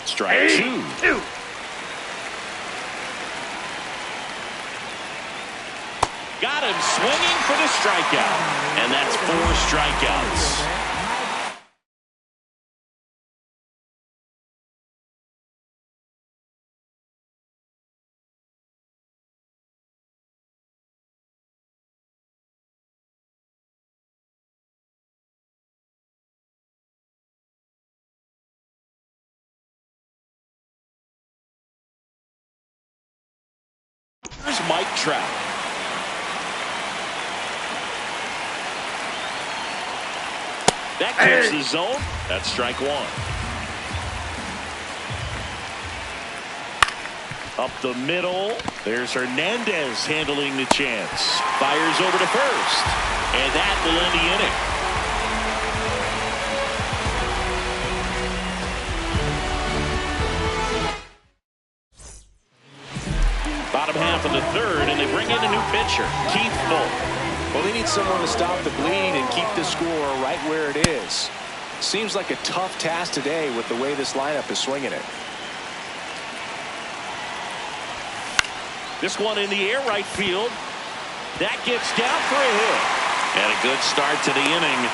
A: Strike two. Got him swinging for the strikeout. And that's 4 strikeouts. Here's Mike Trout. That clears the zone. That's strike one. Up the middle. There's Hernandez handling the chance. Fires over to first. And that will end the inning. Bottom half of the third, and they bring in a new pitcher, Keith Bull.
B: Well, they need someone to stop the bleed and keep the score right where it is. Seems like a tough task today with the way this lineup is swinging it.
A: This one in the air right field. That gets down for a hit. And a good start to the inning.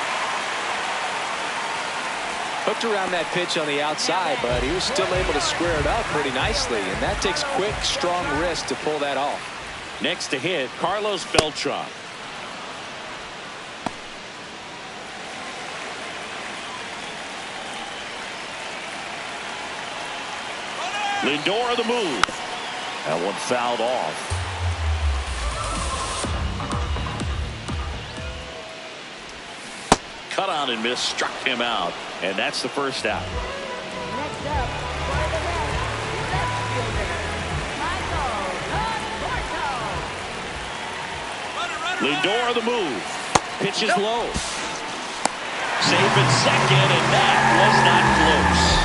B: Hooked around that pitch on the outside, but he was still able to square it up pretty nicely. And that takes quick, strong wrist to pull that off.
A: Next to hit, Carlos Beltran. Lindor on the move. That one fouled off. Cut on and miss, struck him out. And that's the first out.
J: Next up, for the left fielder, Michael
A: Lindor on the move. Pitch is low. Safe at second, and that was not close.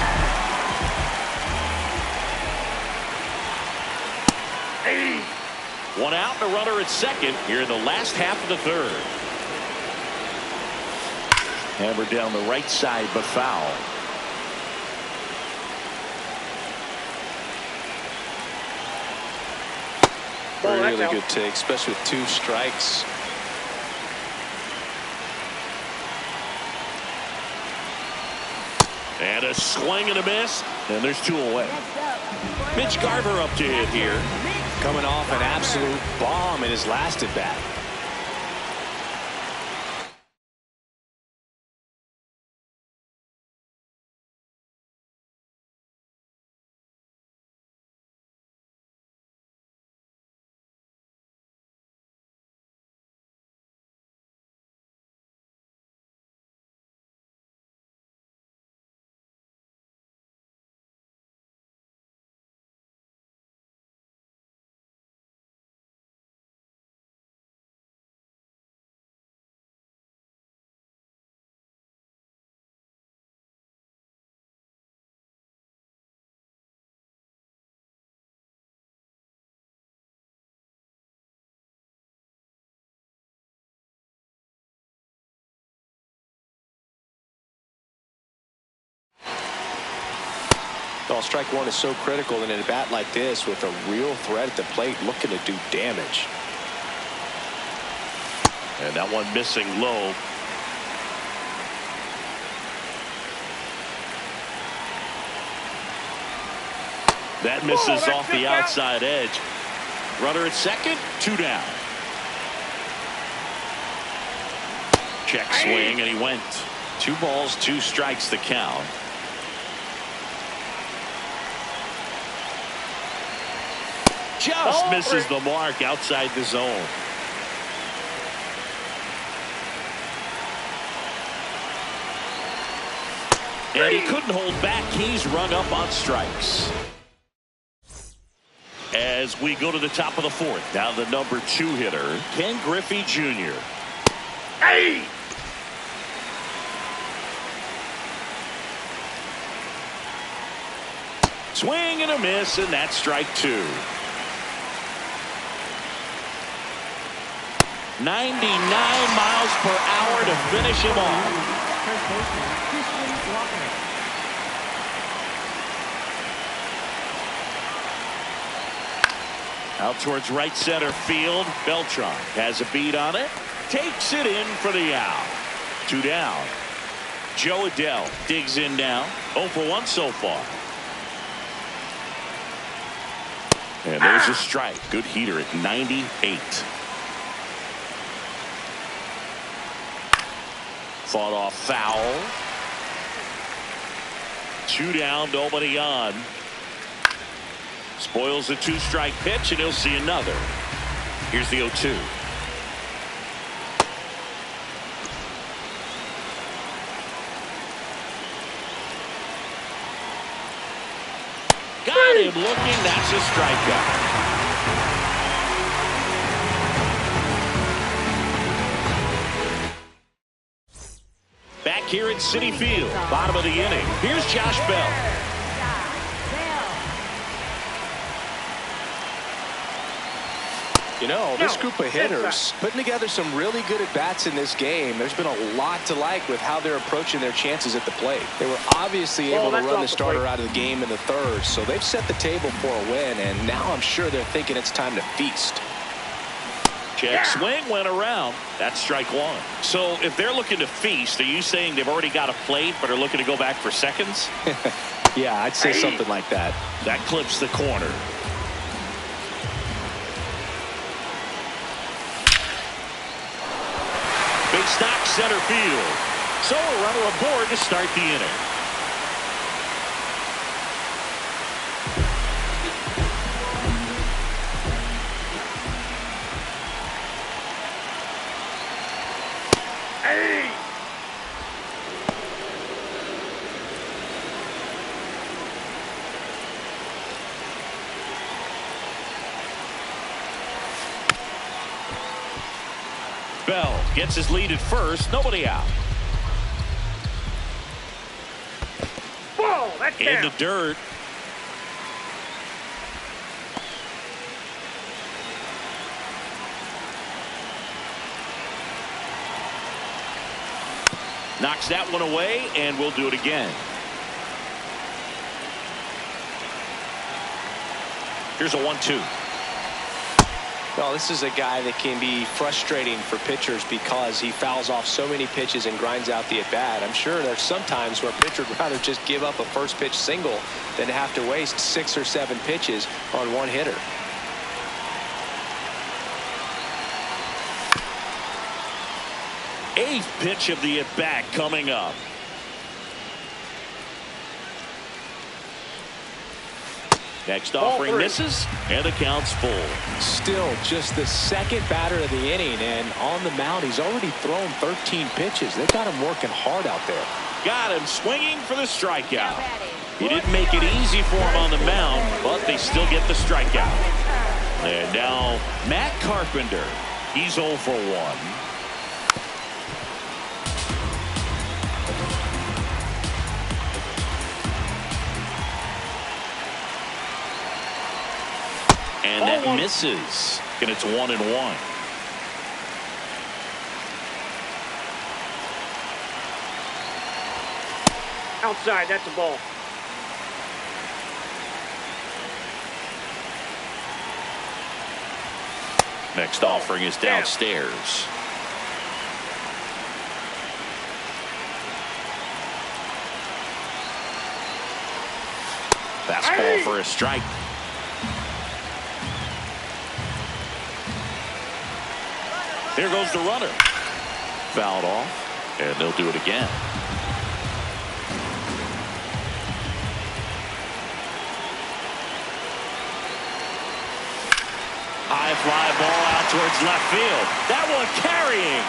A: One out and a runner at second here in the last half of the third. Hammered down the right side, but foul.
B: Really good take, especially with 2 strikes.
A: And a swing and a miss, and there's 2 away. Mitch Garver up to hit here.
B: Coming off an absolute bomb in his last at bat. Well, strike one is so critical in a bat like this with a real threat at the plate looking to do damage.
A: And that one missing low. That misses off the outside edge. Runner at second, 2 down. Check swing, and he went. 2 balls, 2 strikes, the count. Just misses the mark outside the zone. And he couldn't hold back. He's rung up on strikes. As we go to the top of the 4th, now the number 2 hitter, Ken Griffey Jr. Hey! Swing and a miss, and that's strike 2. 99 miles per hour to finish him off. Out towards right center field. Beltran has a beat on it. Takes it in for the out. 2 down. Joe Adell digs in now. 0 for 1 so far. And there's a strike. Good heater at 98. Fought off foul. 2 down, nobody on. Spoils the 2-strike pitch, and he'll see another. Here's the 0-2. Got him looking. That's a strikeout. Back here at Citi Field, bottom of the inning. Here's Josh Bell.
B: You know, this group of hitters putting together some really good at-bats in this game. There's been a lot to like with how they're approaching their chances at the plate. They were obviously able to run the starter out of the game in the third, so they've set the table for a win, and now I'm sure they're thinking it's time to feast.
A: Check swing went around. That's strike 1. So if they're looking to feast, are you saying they've already got a plate but are looking to go back for seconds?
B: Yeah, I'd say something like that.
A: That clips the corner. Big stock center field. So a runner aboard to start the inning. Bell gets his lead at first. Nobody out.
C: Whoa, that's
A: in the dirt. Knocks that one away, and we'll do it again. Here's a 1-2.
B: Well, this is a guy that can be frustrating for pitchers because he fouls off so many pitches and grinds out the at-bat. I'm sure there's some times where a pitcher would rather just give up a first pitch single than to have to waste 6 or 7 pitches on one hitter.
A: Eighth pitch of the at-bat coming up. Next offering misses, and the count's full.
B: Still just the second batter of the inning, and on the mound, he's already thrown 13 pitches. They got him working hard out there.
A: Got him swinging for the strikeout. He didn't make it easy for him on the mound, but they still get the strikeout. And now Matt Carpenter. He's 0 for 1. And that misses. And it's 1-1.
C: Outside, that's a ball.
A: Next offering is downstairs. Fastball for a strike. There goes the runner. Fouled off, and they'll do it again. High fly ball out towards left field. That one carrying.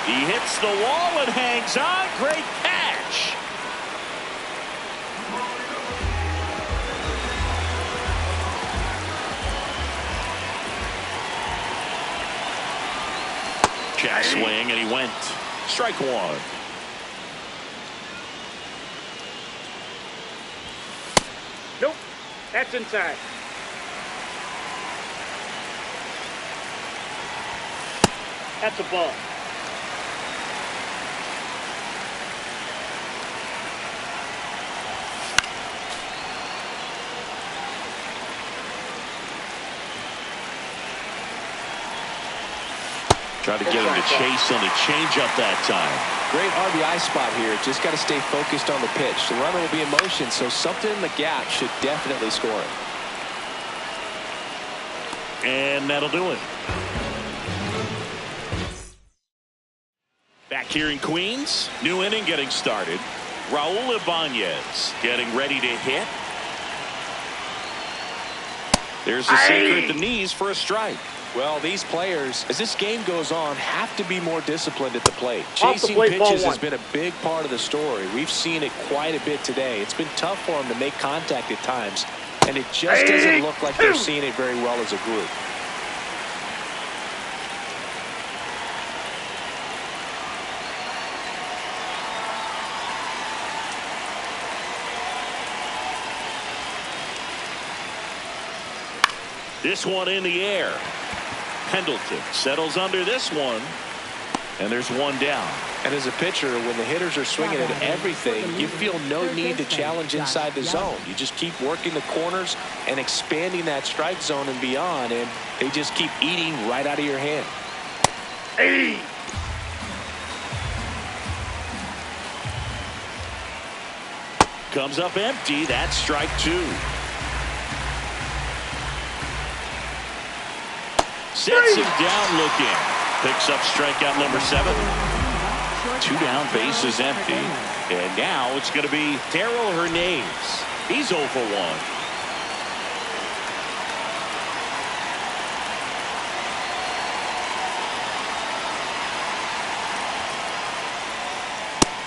A: He hits the wall and hangs on. Great catch. Check swing, and he went. Strike 1.
C: Nope. That's inside. That's a ball.
A: Trying to get him to chase on the changeup that time.
B: Great RBI spot here. Just got to stay focused on the pitch. The runner will be in motion, so something in the gap should definitely score it.
A: And that'll do it. Back here in Queens, new inning getting started. Raul Ibanez getting ready to hit. There's the sinker at the knees for a strike.
B: Well, these players, as this game goes on, have to be more disciplined at the plate. Chasing pitches has been a big part of the story. We've seen it quite a bit today. It's been tough for them to make contact at times, and it just doesn't look like they're seeing it very well as a group.
A: This one in the air. Pendleton settles under this one, and there's one down.
B: And as a pitcher, when the hitters are swinging at everything, you feel no need to challenge inside the zone. You just keep working the corners and expanding that strike zone and beyond, and they just keep eating right out of your hand.
A: Comes up empty. That's strike two. Sets him down looking. Picks up strikeout number 7. 2 down, bases empty. And now it's going to be Darrell Hernandez. He's 0 for 1.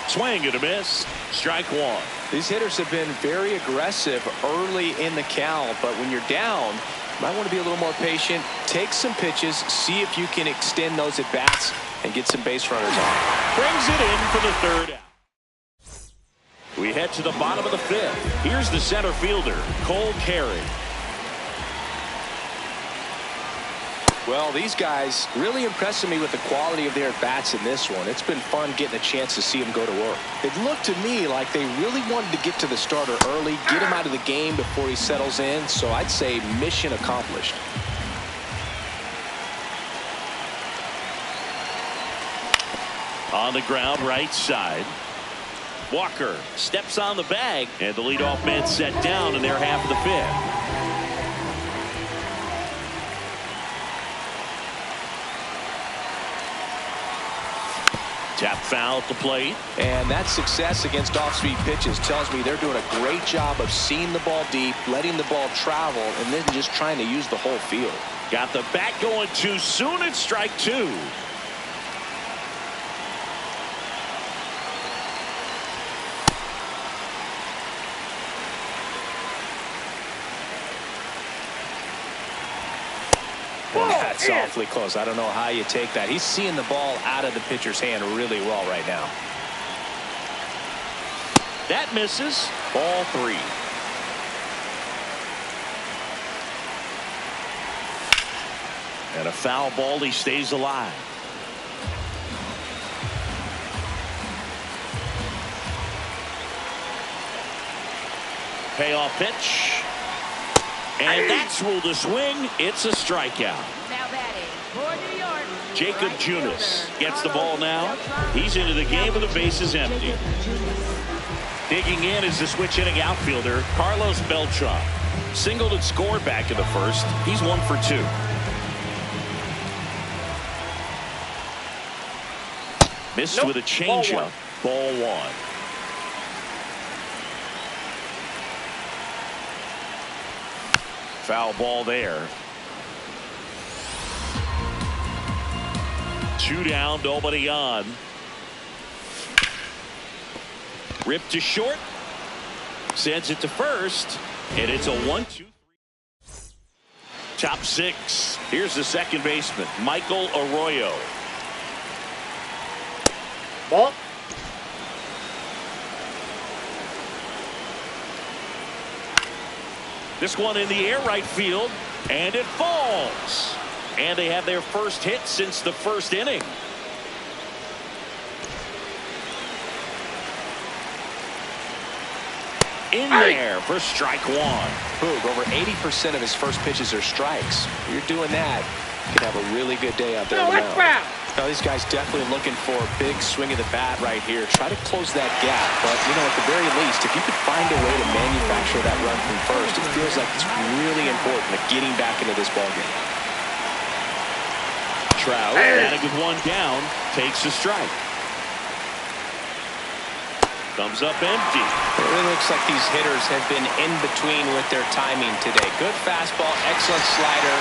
A: Swing and a miss. Strike 1.
B: These hitters have been very aggressive early in the count, but when you're down, you might want to be a little more patient. Take some pitches, see if you can extend those at bats and get some base runners on.
A: Brings it in for the 3rd out. We head to the bottom of the 5th. Here's the center fielder, Cole Carey.
B: Well, these guys really impressing me with the quality of their bats in this one. It's been fun getting a chance to see them go to work. It looked to me like they really wanted to get to the starter early, get him out of the game before he settles in. So I'd say mission accomplished.
A: On the ground, right side. Walker steps on the bag, and the leadoff man set down in their half of the 5th. Tap foul at the plate.
B: And that success against off-speed pitches tells me they're doing a great job of seeing the ball deep, letting the ball travel, and then just trying to use the whole field.
A: Got the bat going too soon. It's strike 2.
B: That's awfully close. I don't know how you take that. He's seeing the ball out of the pitcher's hand really well right now.
A: That misses. Ball 3. And a foul ball. He stays alive. Payoff pitch. And that's ruled a swing. It's a strikeout.
J: Now batting for New York.
A: Jacob Junis gets the ball now. He's into the game with the bases empty. Digging in is the switch hitting outfielder, Carlos Beltran. Singled and scored back in the 1st. He's 1 for 2. Missed with a changeup. Ball 1. Foul ball there. 2 down, nobody on. Ripped to short. Sends it to first. And it's a 1-2-3. Top 6. Here's the second baseman, Michael Arroyo.
C: Ball.
A: This one in the air, right field, and it falls. And they have their first hit since the 1st inning. In there for strike 1.
B: Boog, over 80% of his first pitches are strikes. You're doing that. Could have a really good day out there.
C: No, that's foul.
B: Now, these guys definitely looking for a big swing of the bat right here. Try to close that gap. But, you know, at the very least, if you could find a way to manufacture that run from first, it feels like it's really important to getting back into this ballgame.
A: Trout, batting with one down, takes a strike. Comes up empty.
B: It really looks like these hitters have been in between with their timing today. Good fastball, excellent slider,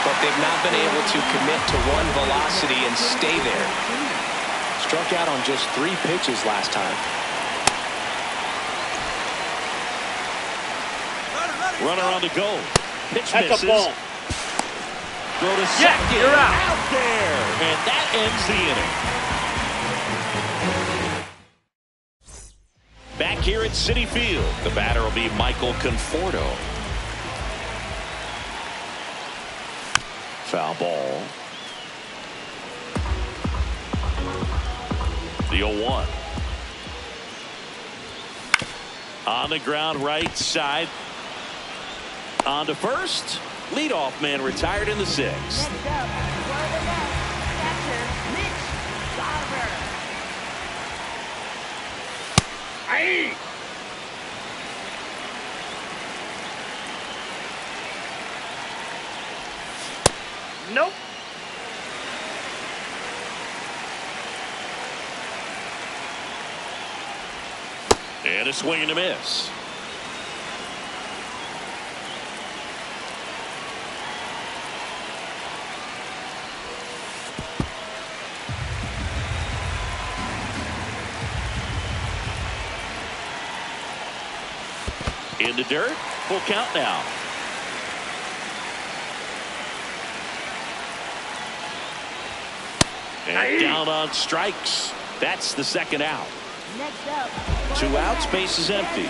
B: but they've not been able to commit to one velocity and stay there. Struck out on just 3 pitches last time.
A: Runner on the goal. Pitch
C: That's
A: misses.
C: a ball.
A: Throw to second.
C: You're out.
A: Out there. And that ends the inning. Back here at Citi Field, the batter will be Michael Conforto. Foul ball. The 0-1. On the ground, right side. On to first. Leadoff man retired in the 6th.
J: Next up, for the Mets, catcher Mitch Garver.
C: Aye. Nope.
A: And a swing and a miss. In the dirt. Full count now. And down on strikes. That's the second out.
J: Next up,
A: 2 outs, base is empty.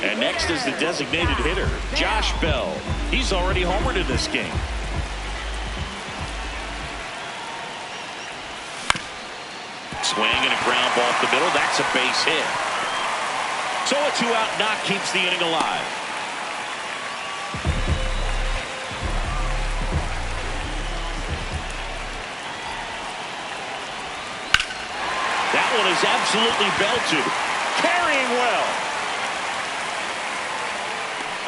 A: And next is the designated hitter, Josh Bell. He's already homered in this game. Swing and a ground ball up the middle. That's a base hit. So a 2-out knock keeps the inning alive. That one is absolutely belted. Carrying well.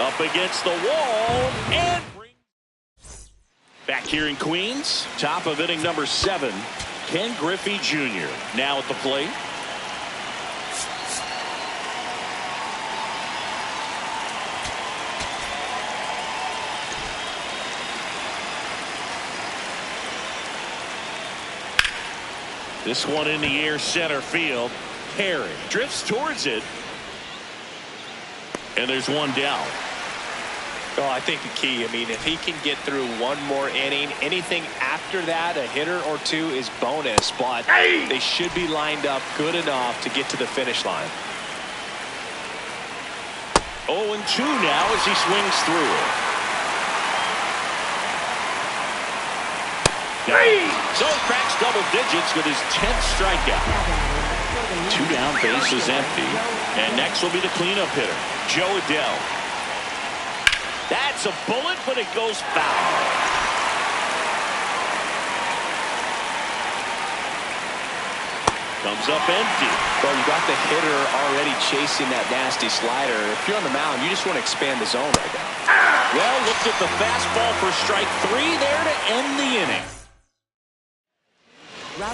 A: Up against the wall. And back here in Queens. Top of inning number 7. Ken Griffey Jr. now at the plate. This one in the air, center field. Perry drifts towards it. And there's one down.
B: Well, I think the key, I mean, if he can get through one more inning, anything after that, a hitter or 2 is bonus, but they should be lined up good enough to get to the finish line.
A: 0-2 now as he swings through it. So he cracks double digits with his 10th strikeout. 2 down, base is empty. And next will be the cleanup hitter, Joe Adele. That's a bullet, but it goes foul. Comes up empty.
B: Well, you got the hitter already chasing that nasty slider. If you're on the mound, you just want to expand the zone right now.
A: Well, looked at the fastball for strike 3 there to end the inning.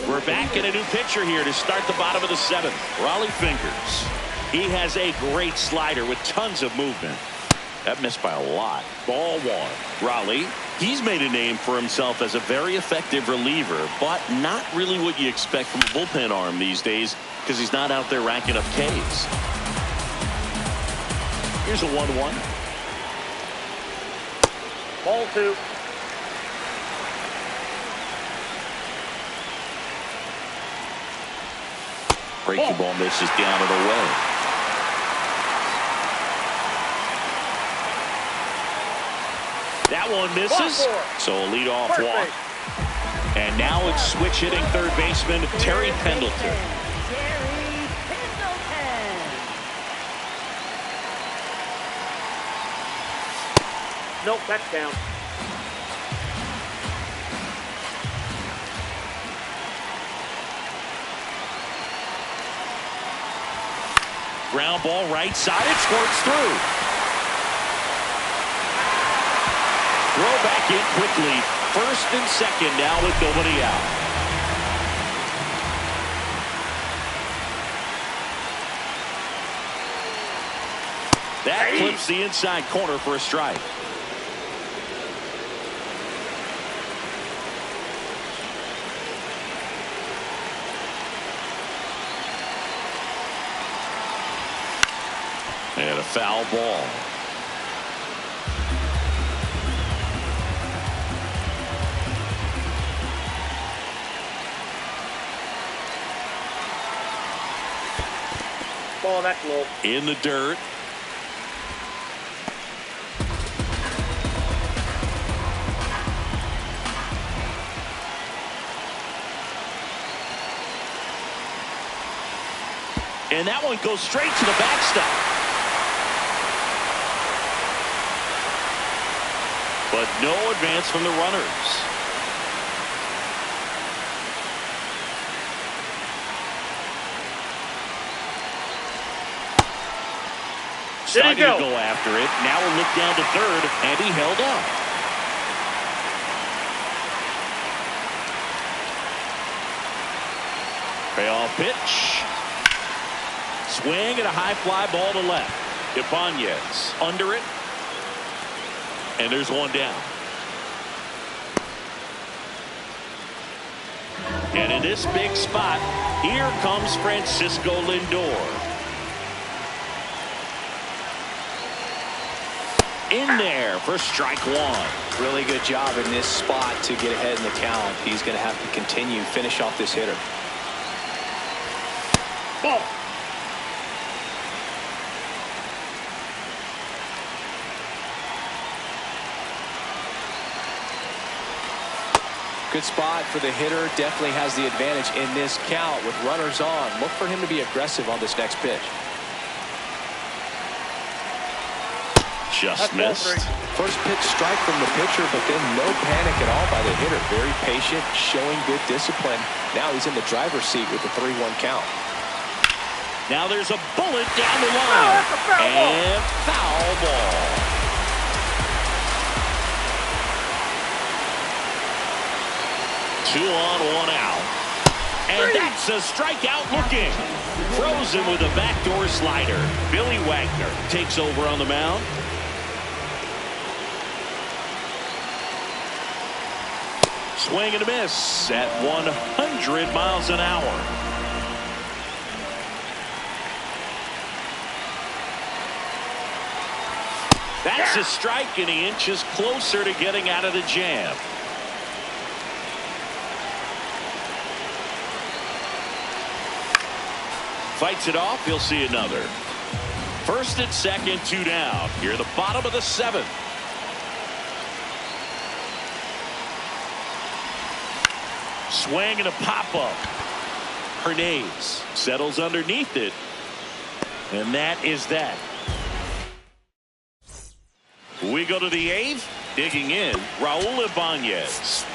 A: We're back in a new pitcher here to start the bottom of the 7th. Raleigh Fingers. He has a great slider with tons of movement. That missed by a lot. Ball 1. Raleigh, he's made a name for himself as a very effective reliever, but not really what you expect from a bullpen arm these days because he's not out there racking up Ks. Here's a 1-1.
C: Ball 2.
A: Breaking ball misses down and away. That one misses. So a leadoff walk. And now it's switch hitting third baseman Terry Pendleton.
J: Terry Pendleton.
C: Nope, that's down.
A: Ground ball right side. It squirts through. Throw back in quickly. First and second now with nobody out. That clips the inside corner for a strike. And a foul ball.
C: Ball, that's low.
A: In the dirt. And that one goes straight to the backstop. But no advance from the runners. Starting to go after it. Now we'll look down to third, and he held up. Payoff pitch. Swing and a high fly ball to left. Ibanez under it. And there's one down. And in this big spot, here comes Francisco Lindor. In there for strike one.
B: Really good job in this spot to get ahead in the count. He's going to have to continue, finish off this hitter.
C: Ball.
B: Good spot for the hitter. Definitely has the advantage in this count with runners on. Look for him to be aggressive on this next pitch.
A: Just missed.
B: First pitch strike from the pitcher, but then no panic at all by the hitter. Very patient, showing good discipline. Now he's in the driver's seat with the 3-1 count.
A: Now there's a bullet down the line. And foul ball. Two on, one out. And that's a strikeout looking. Frozen with a backdoor slider. Billy Wagner takes over on the mound. Swing and a miss at 100 miles an hour. That's a strike, and he inches closer to getting out of the jam. Fights it off. He'll see another. First and second, 2 down. Here at the bottom of the 7th. Swing and a pop-up. Hernandez settles underneath it. And that is that. We go to the 8th. Digging in, Raul Ibanez.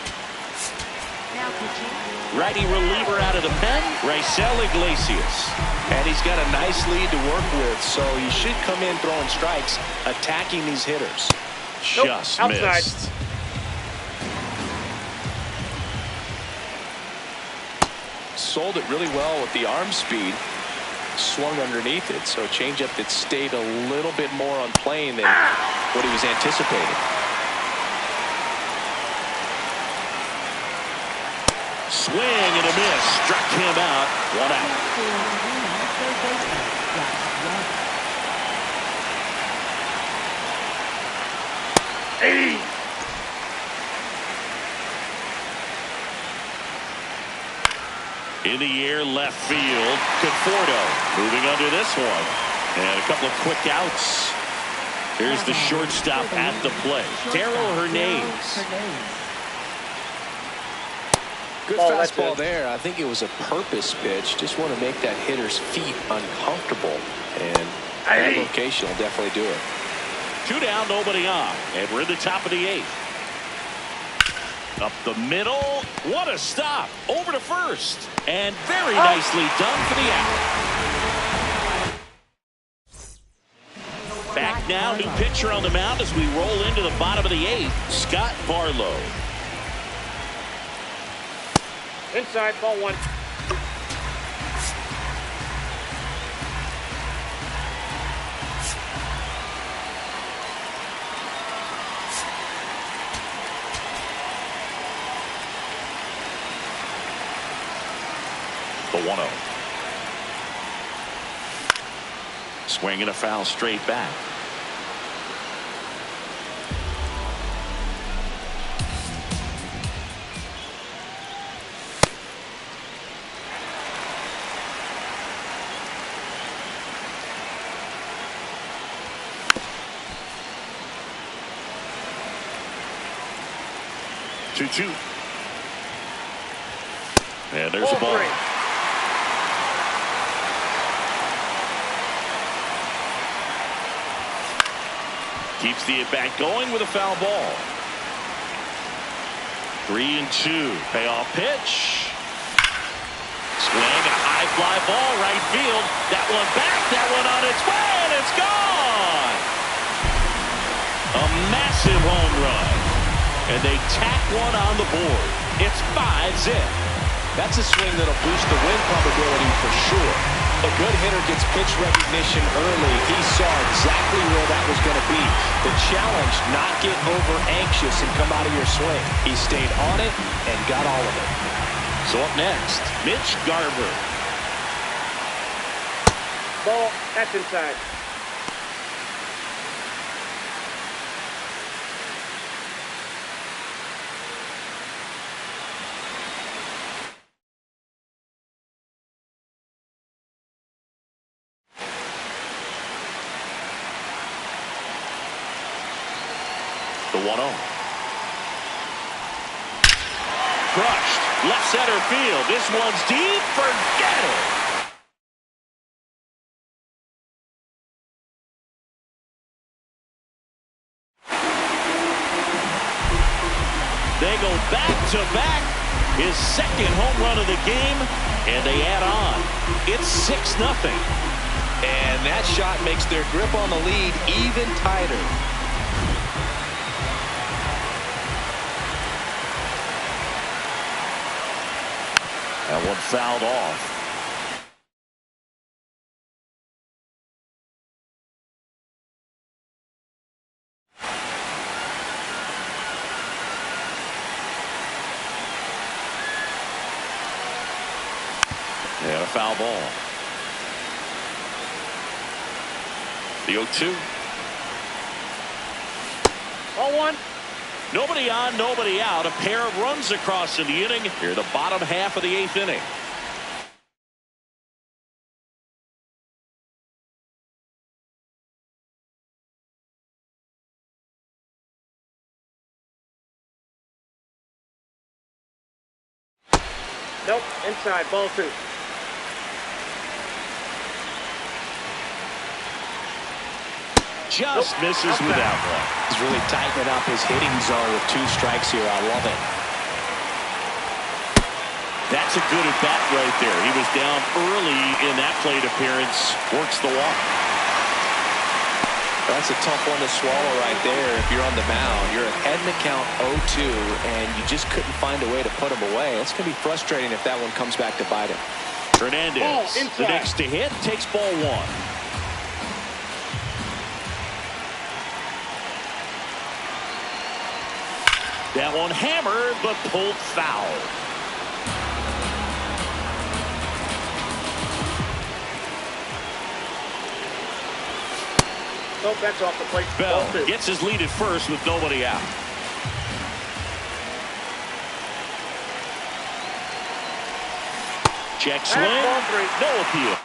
A: Righty reliever out of the pen, Raisel Iglesias.
B: And he's got a nice lead to work with, so he should come in throwing strikes, attacking these hitters.
A: Just missed.
B: Sold it really well with the arm speed. Swung underneath it, so a changeup that stayed a little bit more on plane than what he was anticipating.
A: Swing and a miss. Struck him out. 1 out.
C: Hey.
A: In the air, left field. Conforto moving under this one. And a couple of quick outs. Here's the shortstop at the plate. Darryl Hernandez.
B: Good fastball there. I think it was a purpose pitch. Just want to make that hitter's feet uncomfortable. And that location will definitely do it.
A: 2 down, nobody on. And we're in the top of the 8th. Up the middle. What a stop. Over to first. And very nicely done for the out. now. New pitcher on the mound as we roll into the bottom of the 8th. Scott Barlow.
C: Inside, ball 1.
A: The 1-0. Swing and a foul straight back. Two. And there's a ball. Keeps the at-bat going with a foul ball. 3-2. Payoff pitch. Swing and a high fly ball right field. That one back. That one on its way, and it's gone. A massive home run. And they tack one on the board. It's 5-zip.
B: That's a swing that'll boost the win probability for sure. A good hitter gets pitch recognition early. He saw exactly where that was going to be. The challenge, not get over anxious and come out of your swing. He stayed on it and got all of it.
A: So up next, Mitch Garver.
C: Ball, that's inside.
A: The 1-0. Crushed. Left center field. This one's deep. Forget it. They go back to back. His second home run of the game, and they add on. It's 6-0.
B: And that shot makes their grip on the lead even tighter.
A: That one fouled off. And a foul ball. The 0-2.
C: Ball 1.
A: Nobody on, nobody out. A pair of runs across in the inning. Here, the bottom half of the 8th inning.
C: Nope, inside, ball 2.
A: Just misses with that one.
B: He's really tightening up his hitting zone with 2 strikes here. I love it.
A: That's a good at bat right there. He was down early in that plate appearance. Works the walk.
B: That's a tough one to swallow right there. If you're on the mound, you're ahead in the count 0-2, and you just couldn't find a way to put him away. It's going to be frustrating if that one comes back to bite him.
A: Hernandez, the next to hit, takes ball 1. That one hammered, but pulled foul.
C: Nope, that's off the plate.
A: Bell gets his lead at first with nobody out. Check swing. No appeal.